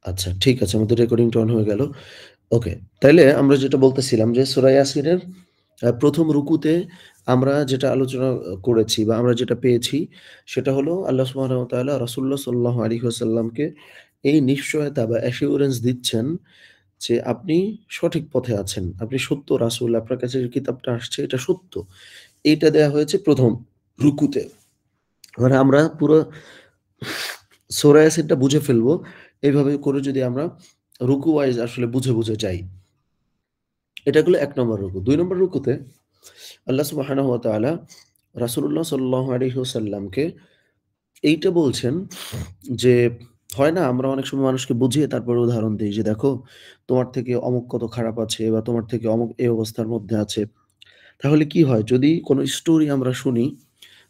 আচ্ছা, ঠিক আছে। আমাদের রেকর্ডিংটা অন হয়ে গেল। ওকে। তাইলে আমরা যেটা বলতেছিলাম যে সূরা ইয়াসিনের ১ম রুকুতে আমরা যেটা আলোচনা করেছি বা আমরা যেটা পেয়েছি সেটা হলো আল্লাহ সুবহানাহু ওয়া তাআলা রাসূলুল্লাহ সাল্লাল্লাহু আলাইহি ওয়াসাল্লামকে এই নিশ্চয়তা বা অ্যাসিউরেন্স দিচ্ছেন যে আপনি সঠিক পথে আছেন। আপনি সত্য রাসূল, আপনার কাছে যে কিতাবটা আসছে এটা সত্য। এইটা দেয়া হয়েছে ১ম রুকুতে। মানে আমরা পুরো সূরা ইয়াসিনটা বুঝে ফেলবো। এভাবে করে যদি আমরা রুকু ওয়াইজ আসলে বুঝে যাই। এটা হলো ১ নম্বর রুকু। ২ নম্বর রুকুতে আল্লাহ সুবহানাহু ওয়া তাআলা রাসূলুল্লাহ সাল্লাল্লাহু আলাইহি ওয়াসাল্লামকে এইটা বলছেন যে, হয় না আমরা অনেক সময় মানুষকে বুঝিয়ে তারপরে উদাহরণ দেই যে, "দেখো তোমার থেকে অমুক কত খারাপ আছে বা তোমার থেকে অমুক এই অবস্থার মধ্যে আছে।" তাহলে কি হয়? যদি কোনো স্টোরি আমরা শুনি,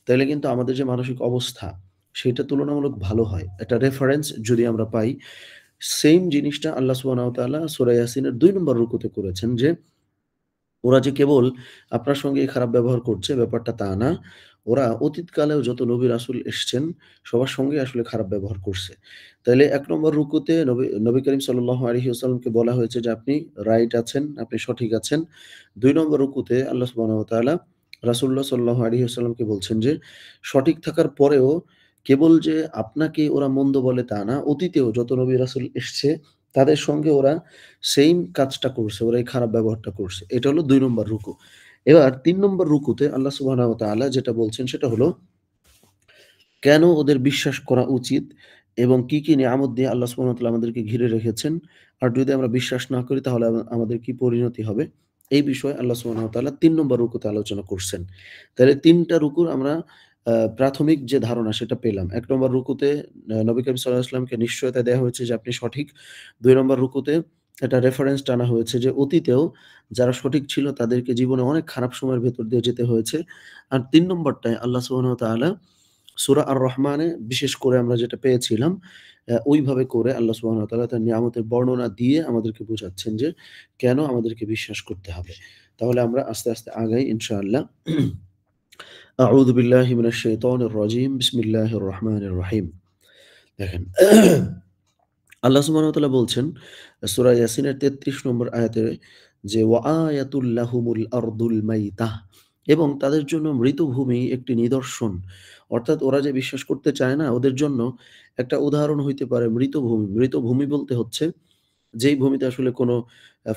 তাইলে কিন্তু আমাদের যে মানসিক অবস্থা, সেটা তুলনামূলক ভালো হয়। একটা রেফারেন্স যদি আমরা পাই, সেইম জিনিসটা আল্লাহ সুবহানাহু ওয়া তাআলা সূরা ইয়াসিনের ২ নম্বর রুকুতে করেছেন যে ওরা যে কেবল আপনার সঙ্গেই খারাপ ব্যবহার করছে ব্যাপারটা তা না। ওরা অতীতকালেও যত নবী রাসূল এসছেন সবার সঙ্গেই আসলে খারাপ ব্যবহার করছে। তাইলে ১ নম্বর রুকুতে নবী করিম সাল্লাল্লাহু আলাইহি ওয়াসাল্লামকে বলা হয়েছে যে আপনি রাইট আছেন, আপনি সঠিক আছেন। ২ নম্বর রুকুতে আল্লাহ সুবহানাহু ওয়া তাআলা রাসূলুল্লাহ সাল্লাল্লাহু আলাইহি ওয়াসাল্লামকে বলছেন যে সঠিক থাকার পরেও কেবল যে আপনাকে ওরা মন্দ বলে তা না। অতীতেও যত নবী রাসূল এসছে তাদের সঙ্গে ওরা সেইম কাজটা করছে। ওরা এই খারাপ ব্যবহারটা করছে। এটা হলো ২ নম্বর রুকু। এবার ৩ নম্বর রুকুতে আল্লাহ সুবহানাহু ওয়া তাআলা যেটা বলছেন সেটা হলো, কেন ওদের বিশ্বাস করা উচিত এবং কি নিয়ামত দিয়ে আল্লাহ সুবহানাহু ওয়া তাআলা আমাদেরকে ঘিরে রেখেছেন। আর যদি আমরা বিশ্বাস না করি তাহলে আমাদের কি পরিণতি হবে? এই বিষয়ে আল্লাহ সুবহানাহু ওয়া তাআলা ৩ নম্বর রুকুতে আলোচনা করছেন। তাহলে ৩ টা রুকুর আমরা প্রাথমিক যে ধারণা সেটা পেলাম। ১ নম্বর রুকুতে নবী করিম সাল্লাল্লাহু আলাইহি ওয়াসাল্লামকে নিশ্চয়তা দেয়া হয়েছে যে আপনি সঠিক। ২ নম্বর রুকুতে একটা রেফারেন্স টানা হয়েছে যে অতীতেও যারা সঠিক ছিল তাদেরকে জীবনে অনেক খারাপ সময়ের ভেতর দিয়ে যেতে হয়েছে। আর ৩ নম্বরটায় আল্লাহ সুবহানাহু ওয়া তাআলা সূরা আর-রহমানে বিশেষ করে আমরা যেটা পেয়েছিলাম, ওইভাবে করে আল্লাহ সুবহানাহু ওয়া তাআলা তার নিয়ামতের বর্ণনা দিয়ে আমাদেরকে বোঝাচ্ছেন যে কেন আমাদেরকে বিশ্বাস করতে হবে। তাহলে আমরা আস্তে আগাই ইনশাআল্লাহ। আউযু বিল্লাহি মিনাশ শাইতানির রাজীম। বিসমিল্লাহির রহমানির রহিম। দেখেন আল্লাহ সুবহানাহু ওয়া তাআলা বলছেন সূরা ইয়াসিনের ৩৩ নম্বর আয়াতে যে, "ওয়া আয়াতুল লাহুমুল আরদুল মাইতাহ" এবং তাদের জন্য মৃতভূমি একটি নিদর্শন। অর্থাৎ ওরা যে বিশ্বাস করতে চায় না, ওদের জন্য একটা উদাহরণ হইতে পারে মৃতভূমি। মৃতভূমি বলতে হচ্ছে যেই ভূমিতে আসলে কোনো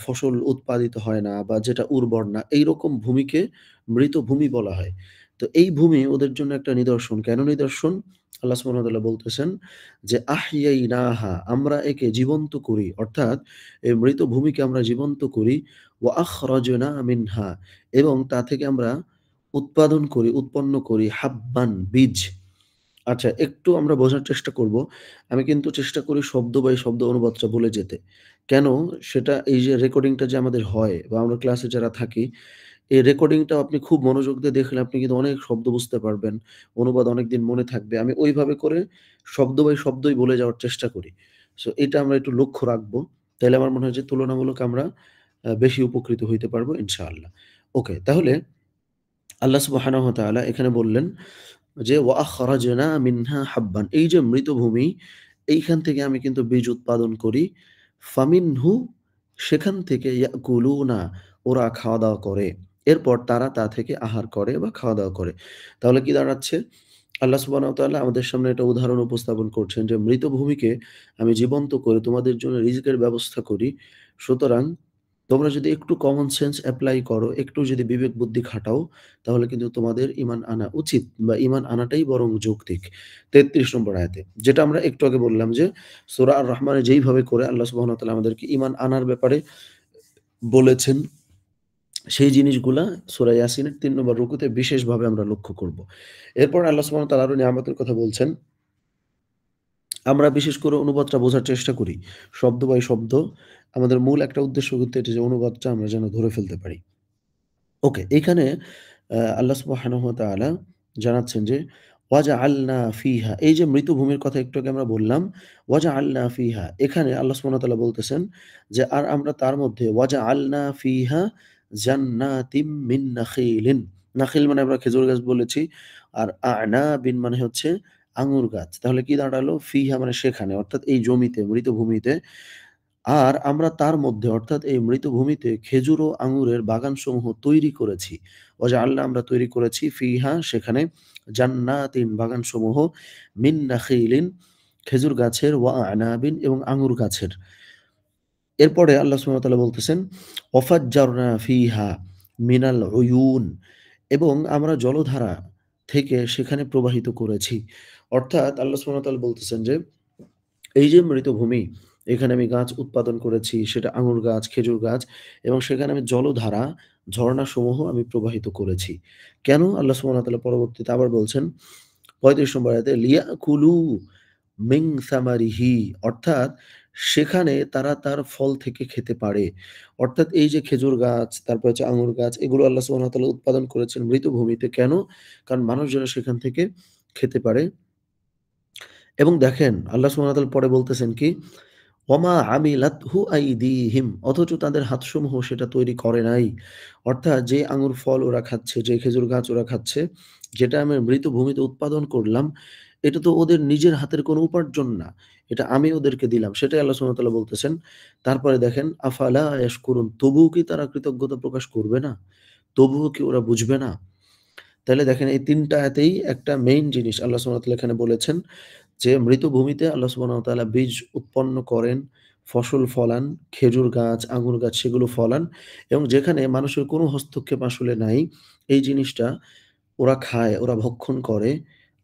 ফসল উৎপাদিত হয় না বা যেটা উর্বর না, এইরকম ভূমিকে মৃত ভূমি বলা হয়। তো এই ভূমি ওদের জন্য একটা নিদর্শন। কেন নিদর্শন? আল্লাহ সুবহানাহু ওয়া তাআলা বলতেছেন যে, "আহইয়াইনাহা" আমরা একে জীবন্ত করি। অর্থাৎ এই মৃত ভূমিকে আমরা জীবন্ত করি। ওয়া আখরাজনা মিনহা এবং তা থেকে আমরা উৎপাদন করি, উৎপন্ন করি হাব্বান বীজ। আচ্ছা, একটু আমরা বোঝার চেষ্টা করব। আমি কিন্তু চেষ্টা করি শব্দ বাই শব্দ অনুবাদটা বলে যেতে। কেন? সেটা এই যে রেকর্ডিংটা যে আমাদের হয় বা আমরা ক্লাসে যারা থাকি, এই রেকর্ডিংটাও আপনি খুব মনোযোগ দিয়ে দেখলে আপনি কিন্তু অনেক শব্দ বুঝতে পারবেন। অনুবাদ অনেকদিন মনে থাকবে। আমি ওইভাবে করে শব্দ বাই শব্দই বলে যাওয়ার চেষ্টা করি। সো এটা আমরা একটু লক্ষ্য রাখবো। তাইলে আমার মনে হয় যে তুলনামূলক আমরা বেশি উপকৃত হইতে পারবো ইনশাআল্লাহ। ওকে, তাহলে আল্লাহ সুবহানাহু ওয়া তাআলা এখানে বললেন যে, "ওয়া আখরাজনা মিনহা হাব্বান" এই যে মৃতভূমি, এইখান থেকে আমি কিন্তু বীজ উৎপাদন করি। ফামিনহু সেখান থেকে ইয়াকুলুনা ওরা খাওয়া-দাওয়া করে। এরপর তারা তা থেকে আহার করে বা খাওয়া-দাওয়া করে। তাহলে কি দাঁড়াচ্ছে? আল্লাহ সুবহানাহু ওয়া তাআলা আমাদের সামনে একটা উদাহরণ উপস্থাপন করছেন যে, মৃতভূমিকে আমি জীবন্ত করে তোমাদের জন্য রিজিকের ব্যবস্থা করি। সুতরাং তোমরা যদি একটু কমন সেন্স এপ্লাই করো, একটু যদি বিবেক বুদ্ধি খাটাও, তাহলে কিন্তু তোমাদের ঈমান আনা উচিত বা ঈমান আনাটাই বরং যৌক্তিক। ৩৩ নম্বর আয়াতে। যেটা আমরা একটু আগে বললাম যে, সূরা আর-রহমানে যেইভাবে করে আল্লাহ সুবহানাহু ওয়া তাআলা আমাদেরকে ঈমান আনার ব্যাপারে বলেছেন, সেই জিনিসগুলা সূরা ইয়াসিনের ৩ নম্বর রুকুতে বিশেষভাবে আমরা লক্ষ্য করব। এরপর আল্লাহ সুবহানাহু ওয়া তাআলা আরো নিয়ামতের কথা বলছেন। আমরা বিশেষ করে অনুবাদটা বোঝার চেষ্টা করি। শব্দ বাই শব্দ। আমাদের মূল একটা উদ্দেশ্য কিন্তু এটা যে অনুবাদটা আমরা যেন ধরে ফেলতে পারি। ওকে, এইখানে আল্লাহ সুবহানাহু ওয়া তাআলা জানাচ্ছেন যে, "ওয়াজআলনা ফিহা" এই যে মৃতভূমির কথা একটু আগে আমরা বললাম, "ওয়াজআলনা ফিহা" এখানে আল্লাহ সুবহানাহু ওয়া তাআলা বলতেছেন যে, "আর আমরা তার মধ্যে ওয়াজআলনা ফিহা জান্নাতিম মিন নাখিলিন" নাখিল মানে আমরা খেজুর গাছ বলেছি। আর আ'নাবিন মানে হচ্ছে আঙুর গাছ। তাহলে কি দাঁড়ালো? ফিহা মানে সেখানে অর্থাৎ এই জমিতে, মৃত ভূমিতে। আর আমরা তার মধ্যে অর্থাৎ এই মৃত ভূমিতে খেজুর ও আঙুরের বাগানসমূহ তৈরি করেছি। ওয়াজআলনা আমরা তৈরি করেছি ফিহা সেখানে জান্নাতিন বাগানসমূহ মিন নাখিলিন খেজুর গাছের ওয়া আনাবিন এবং আঙুর গাছের। এরপরে আল্লাহ সুবহানাহু ওয়া তাআলা বলতেছেন, ওয়াফাজ্জারনা ফিহা মিনাল উয়ুন এবং আমরা জলধারা থেকে সেখানে প্রবাহিত করেছি। অর্থাৎ আল্লাহ সুবহানাহু ওয়া তাআলা বলতেছেন যে, এই যে মৃতভূমি, এখানে আমি গাছ উৎপাদন করেছি, সেটা আঙুর গাছ, খেজুর গাছ এবং সেখানে আমি জলধারা, ঝরনাসমূহ আমি প্রবাহিত করেছি। কেন? আল্লাহ সুবহানাহু ওয়া তাআলা পরবর্তীতে আবার বলছেন ৩৫ নম্বর আয়াতে, লিয়াকুলু মিন সামারিহি অর্থাৎ সেখানে তারা তার ফল থেকে খেতে পারে। অর্থাৎ এই যে খেজুর গাছ, তারপর হচ্ছে আঙুর গাছ এগুলো আল্লাহ সুবহানাহু ওয়া তাআলা উৎপাদন করেছেন মৃত ভূমিতে। কেন? কারণ মানুষ যেন সেখান থেকে খেতে পারে। এবং দেখেন আল্লাহ সুবহানাহু ওয়া তাআলা পরে বলতেছেন কি? ওয়ামা আমিলাতহু আইদিহিম অথচ তাদের হাতসমূহ সেটা তৈরি করে নাই। অর্থাৎ যে আঙুর ফল ওরা খাচ্ছে, যে খেজুর গাছ ওরা খাচ্ছে, যেটা আমি মৃত ভূমিতে উৎপাদন করলাম, এটা তো ওদের নিজের হাতের কোনো উপার্জন না। এটা আমি ওদেরকে দিলাম। সেটাই আল্লাহ সুবহানাহু ওয়া তাআলা বলতেছেন। তারপরে দেখেন আফালা ইয়াশকুরুন তবুও কি তারা কৃতজ্ঞতা প্রকাশ করবে না? তবুও কি ওরা বুঝবে না? তাইলে দেখেন এই ৩ টা আয়াতেই একটা মেইন জিনিস আল্লাহ সুবহানাহু ওয়া তাআলা এখানে বলেছেন যে মৃত ভূমিতে আল্লাহ সুবহানাহু ওয়া তাআলা বীজ উৎপন্ন করেন, ফসল ফলান, খেজুর গাছ, আঙুর গাছ সেগুলো ফলান এবং যেখানে মানুষের কোনো হস্তক্ষেপ আসলে নাই, এই জিনিসটা ওরা খায়, ওরা ভক্ষণ করে।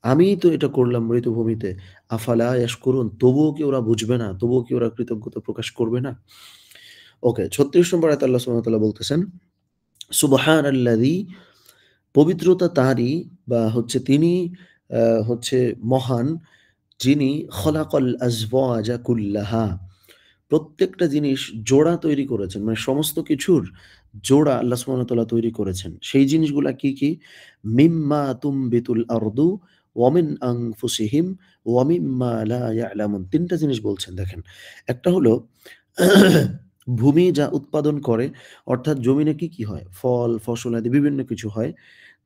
আমিই তো এটা করলাম মৃত ভূমিতে। আফালা ইয়াশকুরুন তবুও কি ওরা বুঝবে না? তবুও কি ওরা কৃতজ্ঞতা প্রকাশ করবে না? ওকে ৩৬ নম্বর আয়াতে আল্লাহ সুবহানাহু ওয়া তাআলা বলতেছেন, সুবহানাল্লাযী পবিত্রতা তাঁরই বা হচ্ছে তিনি হচ্ছে মহান যিনি খলাকল আজওয়াজা কুল্লাহা প্রত্যেকটা জিনিস জোড়া তৈরি করেছেন। মানে সমস্ত কিছুর জোড়া আল্লাহ সুবহানাহু ওয়া তাআলা তৈরি করেছেন। সেই জিনিসগুলা কি, কি? মিম্মা তুমবিতুল আরদু ওয়া মিন আনফুসিহিম ওয়া মিম্মা লা ইয়ালামুন ৩ টা জিনিস বলছেন দেখেন। একটা হলো ভূমি যা উৎপাদন করে অর্থাৎ জমিনে কি, কি হয়? ফল, ফসল আদি বিভিন্ন কিছু হয়।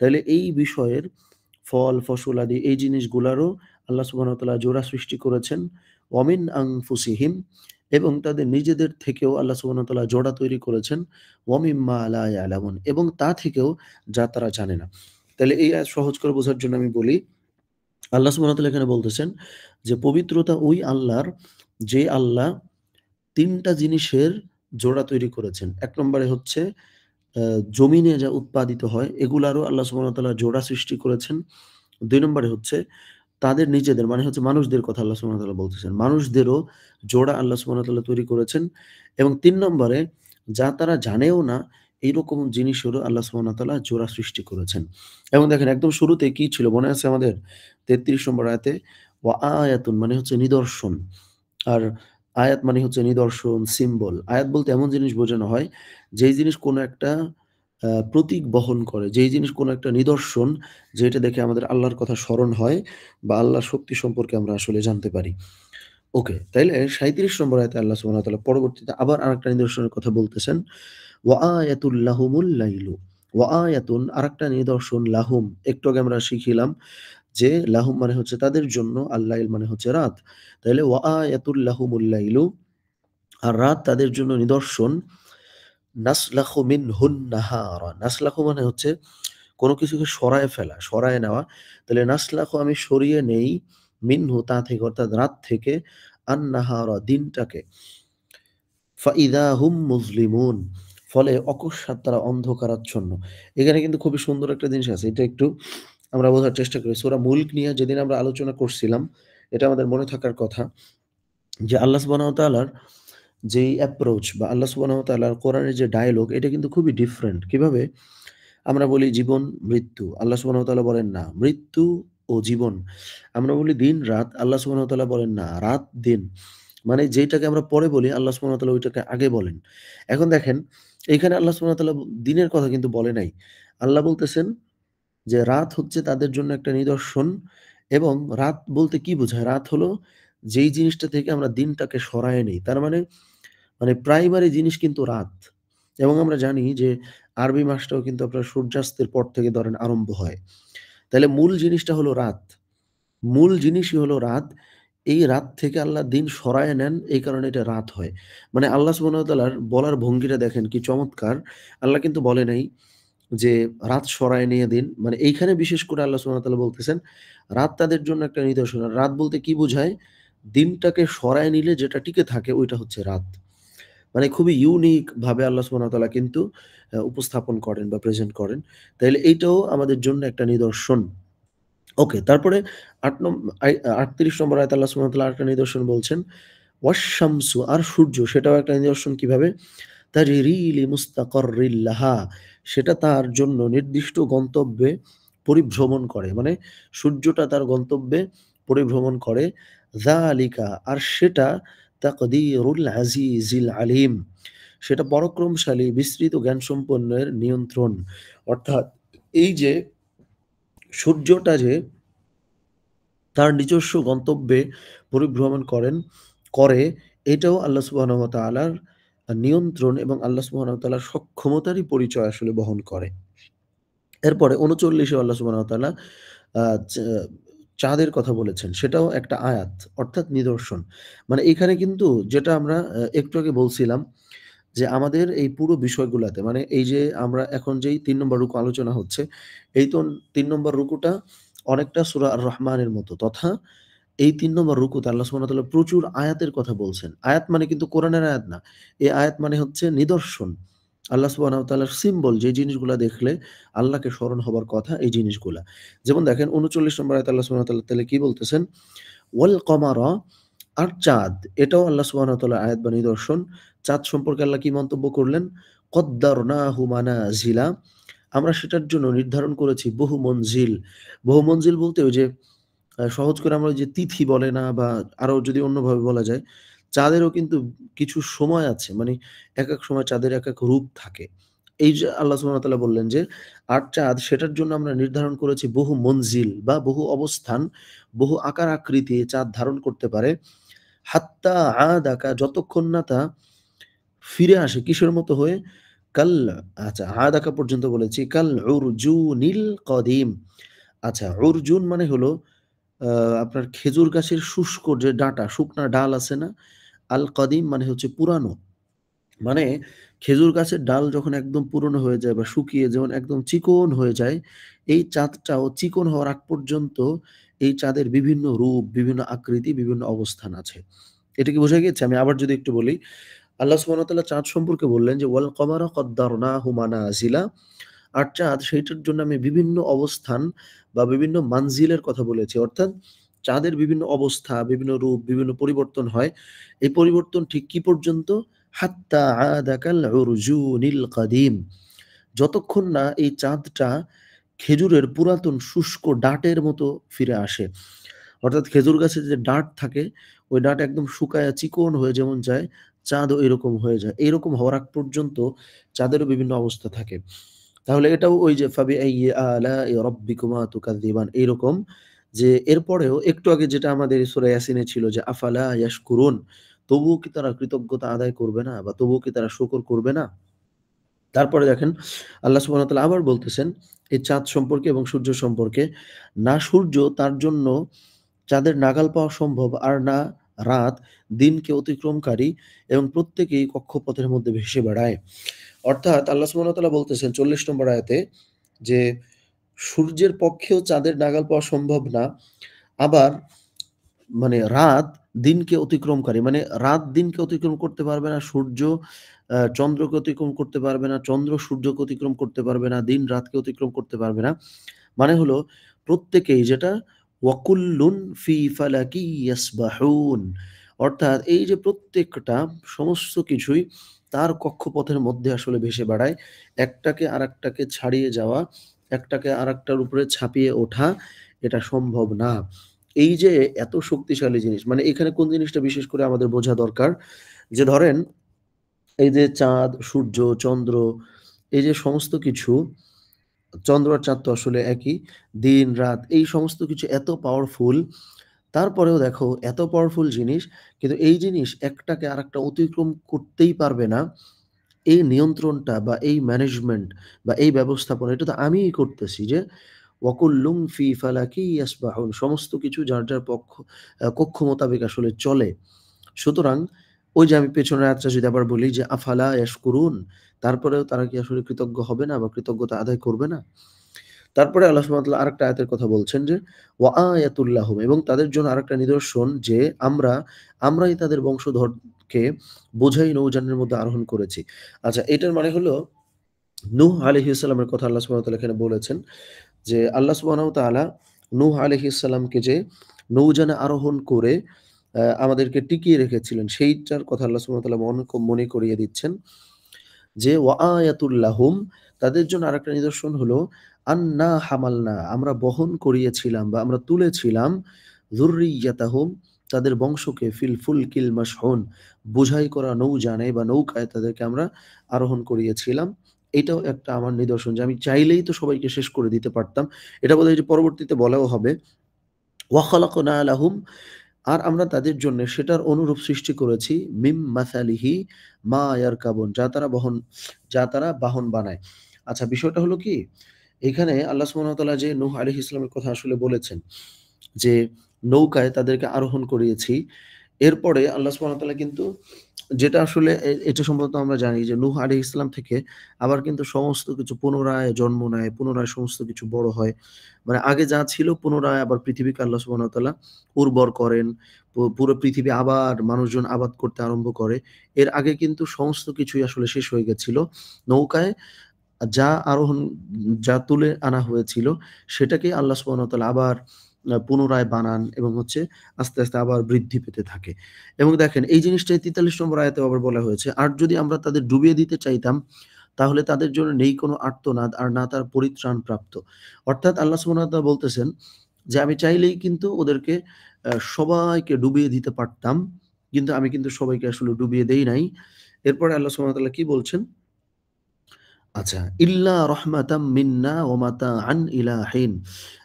তাইলে এই বিষয়ের ফল, ফসল আদি এই জিনিসগুলারও আল্লাহ সুবহানাহু ওয়া তাআলা জোড়া সৃষ্টি করেছেন। ওয়া মিন আনফুসিহিম এবং তাদের নিজেদের থেকেও আল্লাহ সুবহানাহু ওয়া তাআলা জোড়া তৈরি করেছেন। ওয়া মিম্মা লা ইয়ালামুন এবং তা থেকেও যা তারা জানে না। তাইলে এই আয়াত সহজ করে বোঝার জন্য আমি বলি, আল্লাহ সুবহানাহু ওয়া তাআলা এখানে বলতেছেন যে পবিত্রতা ওই আল্লাহর যে আল্লাহ ৩ টা জিনিসের জোড়া তৈরি করেছেন। ১ নম্বরে হচ্ছে আ জমিনে যা উৎপাদিত হয় এগুলারও আল্লাহ সুবহানাহু ওয়া তাআলা জোড়া সৃষ্টি করেছেন। ২ নম্বরে হচ্ছে তাদের নিজেদের মানে হচ্ছে মানুষদের কথা আল্লাহ সুবহানাহু ওয়া তাআলা বলতেছেন। মানুষদেরও জোড়া আল্লাহ সুবহানাহু ওয়া তাআলা তৈরি করেছেন এবং ৩ নম্বরে যা তারা জানেও না এইরকম জিনিসেরও আল্লাহ সুবহানাহু ওয়া তাআলা জোড়া সৃষ্টি করেছেন। এবং দেখেন একদম শুরুতে কি ছিল মনে আছে আমাদের? ৩৩ নম্বর আয়াতে ওয়া আয়াতুন মানে হচ্ছে নিদর্শন। আর আয়াত মানে হচ্ছে নিদর্শন, সিম্বল। আয়াত বলতে এমন জিনিস বোঝানো হয়, যেই জিনিস কোনো একটা প্রতীক বহন করে। যেই জিনিস কোনো একটা নিদর্শন, যেটা দেখে আমাদের আল্লাহর কথা স্মরণ হয় বা আল্লাহর শক্তি সম্পর্কে আমরা আসলে জানতে পারি। ওকে, তাইলে ৩৭ নম্বর আয়াতে আল্লাহ সুবহানাহু ওয়া তাআলা পরবর্তীতে আবার আরেকটা নিদর্শনের কথা বলতেছেন। ওয়া আয়াতুল লাহুমুল লাইলু। ওয়া আয়াতুন আরেকটা নিদর্শন লাহুম। একটু আগে আমরা শিখিলাম যে লাহুম মানে হচ্ছে তাদের জন্য, আল-লাইল মানে হচ্ছে রাত। তাইলে ওয়া আয়াতুল লাহুমুল লাইলু আর রাত তাদের জন্য নিদর্শন। নাসলাখু মিনহুন নাহারা। নাসলাখু মানে হচ্ছে কোন কিছুকে সরায় ফেলা, সরায় নেওয়া। তাহলে নাসলাখু আমি সরিয়ে নেই মিনহু তা থেকে অর্থাৎ রাত থেকে আন-নাহারা দিনটাকে। ফাইদা হুম মুজলিমুন ফলে অকস্মাৎ তারা অন্ধকারাচ্ছন্ন। এখানে কিন্তু খুবই সুন্দর একটা জিনিস আছে। এটা একটু আমরা বোঝার চেষ্টা করি। সূরা মুল্ক নিয়ে যেদিন আমরা আলোচনা করছিলাম, এটা আমাদের মনে থাকার কথা যে আল্লাহ সুবহানাহু ওয়া তাআলার যেই অ্যাপ্রোচ বা আল্লাহ সুবহানাহু ওয়া তাআলার কোরআনের যে ডায়ালগ এটা কিন্তু খুবই ডিফারেন্ট। কিভাবে? আমরা বলি জীবন, মৃত্যু। আল্লাহ সুবহানাহু ওয়া তাআলা বলেন না, মৃত্যু ও জীবন। আমরা বলি দিন-রাত, আল্লাহ সুবহানাহু ওয়া তাআলা বলেন না, রাত-দিন। মানে যেইটাকে আমরা পরে বলি আল্লাহ সুবহানাহু ওয়া তাআলা ওইটাকে আগে বলেন। এখন দেখেন এইখানে আল্লাহ সুবহানাহু ওয়া তাআলা দিনের কথা কিন্তু বলে নাই। আল্লাহ বলতেছেন যে রাত হচ্ছে তাদের জন্য একটা নিদর্শন এবং রাত বলতে কি বোঝায়? রাত হলো যেই জিনিসটা থেকে আমরা দিনটাকে সরায় নেই। তার মানে প্রাইমারি জিনিস কিন্তু রাত। এবং আমরা জানি যে আরবি মাসটাও কিন্তু আপনার সূর্যাস্তের পর থেকে ধরেন আরম্ভ হয়। তাইলে মূল জিনিসটা হলো রাত। মূল জিনিসই হলো রাত। এই রাত থেকে আল্লাহ দিন সরায় নেন, এই কারণে এটা রাত হয়। মানে আল্লাহ সুবহানাহু ওয়া তাআলার বলার ভঙ্গিটা দেখেন কি চমৎকার! আল্লাহ কিন্তু বলে নাই যে, "রাত সরায় নিয়ে দিন।" মানে এইখানে বিশেষ করে আল্লাহ সুবহানাহু ওয়া তাআলা বলতেছেন, রাত তাদের জন্য একটা নিদর্শন। আর রাত বলতে কি বোঝায়? দিনটাকে সরায় নিলে যেটা টিকে থাকে ওইটা হচ্ছে রাত। মানে খুবই ইউনিক ভাবে আল্লাহ সুবহানাহু ওয়া তাআলা কিন্তু উপস্থাপন করেন বা প্রেজেন্ট করেন। তাইলে এইটাও আমাদের জন্য একটা নিদর্শন। ওকে, তারপরে ৮ নম আই ৩৮ নম্বর আয়াতে আল্লাহ সুবহানাহু ওয়া তাআলা আরেকটা নিদর্শন বলছেন, "ওয়াশ-শামসু" আর সূর্য সেটাও একটা নিদর্শন কিভাবে? "তাজরি লিমুস্তাকাররিল লাহা" সেটা তার জন্য নির্দিষ্ট গন্তব্যে পরিভ্রমণ করে। মানে সূর্যটা তার গন্তব্যে পরিভ্রমণ করে। "যালিকা" আর সেটা তাকদীরুল আজিজিল আলিম। সেটা পরাক্রমশালী, বিস্তৃত জ্ঞানসম্পন্নের নিয়ন্ত্রণ। অর্থাৎ এই যে সূর্যটা যে তার নিজস্ব গন্তব্যে পরিভ্রমণ করে এটাও আল্লাহ সুবহানাহু ওয়া তাআলার নিয়ন্ত্রণ এবং আল্লাহ সুবহানাহু ওয়া তাআলার সক্ষমতারই পরিচয় আসলে বহন করে। এরপরে ৩৯ এ আল্লাহ সুবহানাহু ওয়া তাআলা আ চা চাঁদের কথা বলেছেন। সেটাও একটা আয়াত অর্থাৎ নিদর্শন। মানে এখানে কিন্তু যেটা আমরা একটু আগে বলছিলাম যে আমাদের এই পুরো বিষয়গুলাতে মানে এই যে আমরা এখন যেই ৩ নম্বর রুকু আলোচনা হচ্ছে, এই ৩ নম্বর রুকুটা অনেকটা সূরা আর-রহমানের মতো তথা এই ৩ নম্বর রুকুতে আল্লাহ সুবহানাহু ওয়া তাআলা প্রচুর আয়াতের কথা বলছেন। আয়াত মানে কিন্তু কোরআনের আয়াত না। এই আয়াত মানে হচ্ছে নিদর্শন। আল্লাহ সুবহানাহু ওয়া তাআলার সিম্বল যে জিনিসগুলা দেখলে আল্লাহকে স্মরণ হবার কথা এই জিনিসগুলা। যেমন দেখেন ৩৯ নম্বর আয়াতে আল্লাহ সুবহানাহু ওয়া তাআলা তাহলে কি বলতেছেন? ওয়াল কমারা আর চাঁদ এটাও আল্লাহ সুবহানাহু ওয়া তাআলার আয়াত বা নিদর্শন। চাঁদ সম্পর্কে আল্লাহ কি মন্তব্য করলেন? কদ্দারনাহু মানাজিলা আমরা সেটার জন্য নির্ধারণ করেছি বহু মঞ্জিল। বহু মঞ্জিল বলতে ওই যে সহজ করে আমরা ওই যে তিথি বলে না বা আরো যদি অন্যভাবে বলা যায়, চাঁদেরও কিন্তু কিছু সময় আছে। মানে একেক সময় চাঁদের একেক রূপ থাকে। এই যে আল্লাহ সুবহানাহু ওয়া তাআলা বললেন যে, "আর চাঁদ সেটার জন্য আমরা নির্ধারণ করেছি বহু মনজিল বা বহু অবস্থান, বহু আকার আকৃতি চাঁদ ধারণ করতে পারে। হাত্তা আদাকা যতক্ষণ না তা ফিরে আসে কিসের মতো হয়ে? কাল" আচ্ছা আদাকা পর্যন্ত বলেছি। "কাল উরজুনিল কদিম" আচ্ছা উরজুন মানে হলো আ আপনার খেজুর গাছের শুষ্ক যে ডাঁটা, শুকনা ডাল আছে না? আল কাদিম মানে হচ্ছে পুরানো। মানে খেজুর গাছের ডাল যখন একদম পুরনো হয়ে যায় বা শুকিয়ে যেমন একদম চিকন হয়ে যায়, এই চাঁদটাও চিকন হওয়ার আগ পর্যন্ত এই চাঁদের বিভিন্ন রূপ, বিভিন্ন আকৃতি, বিভিন্ন অবস্থান আছে। এটা কি বোঝা গিয়েছে? আমি আবার যদি একটু বলি, আল্লাহ সুবহানাহু ওয়া তাআলা চাঁদ সম্পর্কে বললেন যে, "ওয়াল কমারা কদ্দারনাহু মানাজিলা" আর চাঁদ সেইটার জন্য আমি বিভিন্ন অবস্থান বা বিভিন্ন মানজিলের কথা বলেছি। অর্থাৎ চাঁদের বিভিন্ন অবস্থা, বিভিন্ন রূপ, বিভিন্ন পরিবর্তন হয়। এই পরিবর্তন ঠিক কি পর্যন্ত? হাত্তা আদা কাল উরজুনিল কাদিম। যতক্ষণ না এই চাঁদটা খেজুরের পুরাতন শুষ্ক ডাঁটের মতো ফিরে আসে। অর্থাৎ খেজুর গাছের যে ডাঁট থাকে, ওই ডাঁট একদম শুকায়া চিকন হয়ে যেমন যায়, চাঁদও এরকম হয়ে যায়। এরকম হওয়ার আগ পর্যন্ত চাঁদেরও বিভিন্ন অবস্থা থাকে। তাহলে এটাও ওই যে ফাবিআইয়ি আলাই রাব্বিকুমা তুকাযযিবান এইরকম যে এরপরেও একটু আগে যেটা আমাদের সূরা ইয়াসিনে ছিল যে আফালা ইয়াশকুরুন তবুও কি তারা কৃতজ্ঞতা আদায় করবে না বা তবুও কি তারা শুকর করবে না? তারপরে দেখেন আল্লাহ সুবহানাহু ওয়া তাআলা আবার বলতেছেন এই চাঁদ সম্পর্কে এবং সূর্য সম্পর্কে, "না সূর্য তার জন্য চাঁদের নাগাল পাওয়া সম্ভব আর না রাত দিনকে অতিক্রমকারী এবং প্রত্যেকেই কক্ষপথের মধ্যে ভেসে বেড়ায়।" অর্থাৎ আল্লাহ সুবহানাহু ওয়া তাআলা বলতেছেন ৪০ নম্বর আয়াতে যে, "সূর্যের পক্ষেও চাঁদের নাগাল পাওয়া সম্ভব না। আবার মানে রাত দিনকে অতিক্রমকারী। মানে রাত দিনকে অতিক্রম করতে পারবে না, সূর্য চন্দ্রকে অতিক্রম করতে পারবে না, চন্দ্র সূর্যকে অতিক্রম করতে পারবে না, দিন রাতকে অতিক্রম করতে পারবে না। মানে হলো প্রত্যেকেই যেটা ওয়াকুল্লুন ফি ফালাকি ইয়াসবাহুন অর্থাৎ এই যে প্রত্যেকটা সমস্ত কিছুই তার কক্ষপথের মধ্যে আসলে ভেসে বেড়ায়। একটাকে আরেকটাকে ছাড়িয়ে যাওয়া, একটাকে আরেকটার উপরে ছাপিয়ে ওঠা এটা সম্ভব না। এই যে এত শক্তিশালী জিনিস মানে এখানে কোন জিনিসটা বিশেষ করে আমাদের বোঝা দরকার যে ধরেন এই যে চাঁদ, সূর্য, চন্দ্র এই যে সমস্ত কিছু চন্দ্র আর চাঁদ তো আসলে একই। দিন, রাত এই সমস্ত কিছু এত পাওয়ারফুল, তারপরেও দেখো এত পাওয়ারফুল জিনিস কিন্তু এই জিনিস একটাকে আরেকটা অতিক্রম করতেই পারবে না। এই নিয়ন্ত্রণটা বা এই ম্যানেজমেন্ট বা এই ব্যবস্থাপনা এটা তো আমিই করতেছি যে ওয়া কুল্লুম ফি ফালাকি ইয়াসবাহুন। সমস্ত কিছু যার, যার কক্ষ মোতাবেক আসলে চলে। সুতরাং ওই যে আমি পেছনের আয়াতটা যদি আবার বলি যে আফালা ইয়াশকুরুন, তারপরেও তারা কি আসলে কৃতজ্ঞ হবে না বা কৃতজ্ঞতা আদায় করবে না? তারপরে আল্লাহ সুবহানাহু ওয়া তাআলা আরেকটা আয়াতের কথা বলছেন যে ওয়া আয়াতুল লাহুম, এবং তাদের জন্য আরেকটা নিদর্শন যে আমরাই তাদের বংশধরকে বোঝাই নৌযানের মধ্যে আরোহণ করেছি। আচ্ছা, এটার মানে হলো নূহ আলাইহিস সালামের কথা আল্লাহ সুবহানাহু ওয়া তাআলা এখানে বলেছেন যে আল্লাহ সুবহানাহু ওয়া তাআলা নূহ আলাইহিস সালামকে যে নৌযানে আরোহণ করে আমাদেরকে টিকিয়ে রেখেছিলেন, সেইটার কথা আল্লাহ সুবহানাহু ওয়া তাআলা মনে করিয়ে দিচ্ছেন যে ওয়া আয়াতুল লাহুম, তাদের জন্য আরেকটা নিদর্শন হলো আন্না হামালনা, আমরা বহন করিয়েছিলাম বা আমরা তুলেছিলাম যুররিয়াতাহুম, তাদের বংশকে ফিল ফুলকিল মাশহুন, বোঝাই করা নৌযানে বা নৌকায় তাদেরকে আমরা আরোহণ করিয়েছিলাম। এটাও একটা আমার নিদর্শন যে আমি চাইলেই তো সবাইকে শেষ করে দিতে পারতাম। এটা বোধহয় যে পরবর্তীতে বলাও হবে। ওয়া খালাকনা লাহুম, আর আমরা তাদের জন্য সেটার অনুরূপ সৃষ্টি করেছি মিম মাসালিহি মা ইয়ারকাবুন, যা তারা বাহন বানায়। আচ্ছা, বিষয়টা হলো কি? এখানে আল্লাহ সুবহানাহু ওয়া তাআলা যে নূহ আলাইহিস সালামের কথা আসলে বলেছেন যে নৌকায় তাদেরকে আরোহণ করিয়েছি। এরপরে আল্লাহ সুবহানাহু ওয়া তাআলা কিন্তু যেটা আসলে এটা সম্ভবত আমরা জানি যে নূহ আলাইহিস সালাম থেকে আবার কিন্তু সমস্ত কিছু পুনরায় জন্ম নেয়, পুনরায় সমস্ত কিছু বড় হয়। মানে আগে যা ছিল পুনরায় আবার পৃথিবীকে আল্লাহ সুবহানাহু ওয়া তাআলা উর্বর করেন। পুরো পৃথিবী আবার মানুষজন আবাদ করতে আরম্ভ করে। এর আগে কিন্তু সমস্ত কিছুই আসলে শেষ হয়ে গেছিল। নৌকায় যা আরোহণ যা তুলে আনা হয়েছিল সেটাকেই আল্লাহ সুবহানাহু ওয়া তাআলা আবার পুনরায় বানান এবং হচ্ছে আস্তে, আস্তে আবার বৃদ্ধি পেতে থাকে। এবং দেখেন এই জিনিসটাই ৪৩ নম্বর আয়াতেও আবার বলা হয়েছে, "আর যদি আমরা তাদের ডুবিয়ে দিতে চাইতাম, তাহলে তাদের জন্য নেই কোনো আর্তনাদ আর না তার পরিত্রাণ প্রাপ্ত।" অর্থাৎ আল্লাহ সুবহানাহু ওয়া তাআলা বলতেছেন যে, "আমি চাইলেই কিন্তু ওদেরকে সবাইকে ডুবিয়ে দিতে পারতাম। কিন্তু আমি কিন্তু সবাইকে আসলে ডুবিয়ে দেই নাই।" এরপরে আল্লাহ সুবহানাহু ওয়া তাআলা কি বলছেন? আচ্ছা, ইল্লা রহমাতাম মিন্না ওয়া মাতাআন ইলা হিন।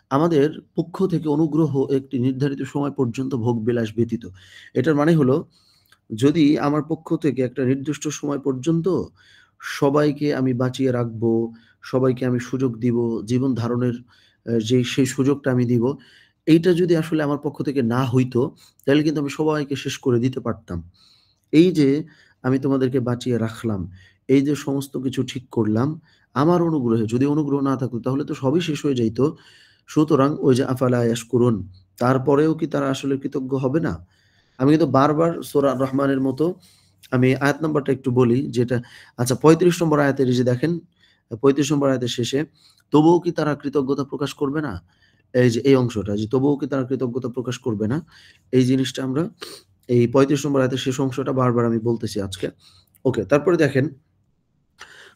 আমাদের পক্ষ থেকে অনুগ্রহ একটি নির্ধারিত সময় পর্যন্ত ভোগবিলাস ব্যতীত। এটার মানে হলো, যদি আমার পক্ষ থেকে একটা নির্দিষ্ট সময় পর্যন্ত সবাইকে আমি বাঁচিয়ে রাখবো, সবাইকে আমি সুযোগ দিব, জীবন ধারণের সেই সুযোগটা আমি দিব। এইটা যদি আসলে আমার পক্ষ থেকে না হইতো, তাহলে কিন্তু আমি সবাইকে শেষ করে দিতে পারতাম। এই যে আমি তোমাদেরকে বাঁচিয়ে রাখলাম, এই যে সমস্ত কিছু ঠিক করলাম, আমার অনুগ্রহে, যদি অনুগ্রহ না থাকতো তাহলে তো সবই শেষ হয়ে যাইত। সুতরাং ওই যে আফালা ইয়াশকুরুন, তারপরেও কি তারা আসলে কৃতজ্ঞ হবে না? আমি কিন্তু বারবার সূরা রহমানের মতো আমি আয়াত নাম্বারটা একটু বলি যেটা, আচ্ছা, ৩৫ নম্বর আয়াতের এই যে দেখেন, ৩৫ নম্বর আয়াতের শেষে, তবুও কি তারা কৃতজ্ঞতা প্রকাশ করবে না? এই যে এই অংশটা যে তবুও কি তারা কৃতজ্ঞতা প্রকাশ করবে না? এই জিনিসটা আমরা এই ৩৫ নম্বর আয়াতের শেষ অংশটা বারবার আমি বলতেছি আজকে। ওকে, তারপরে দেখেন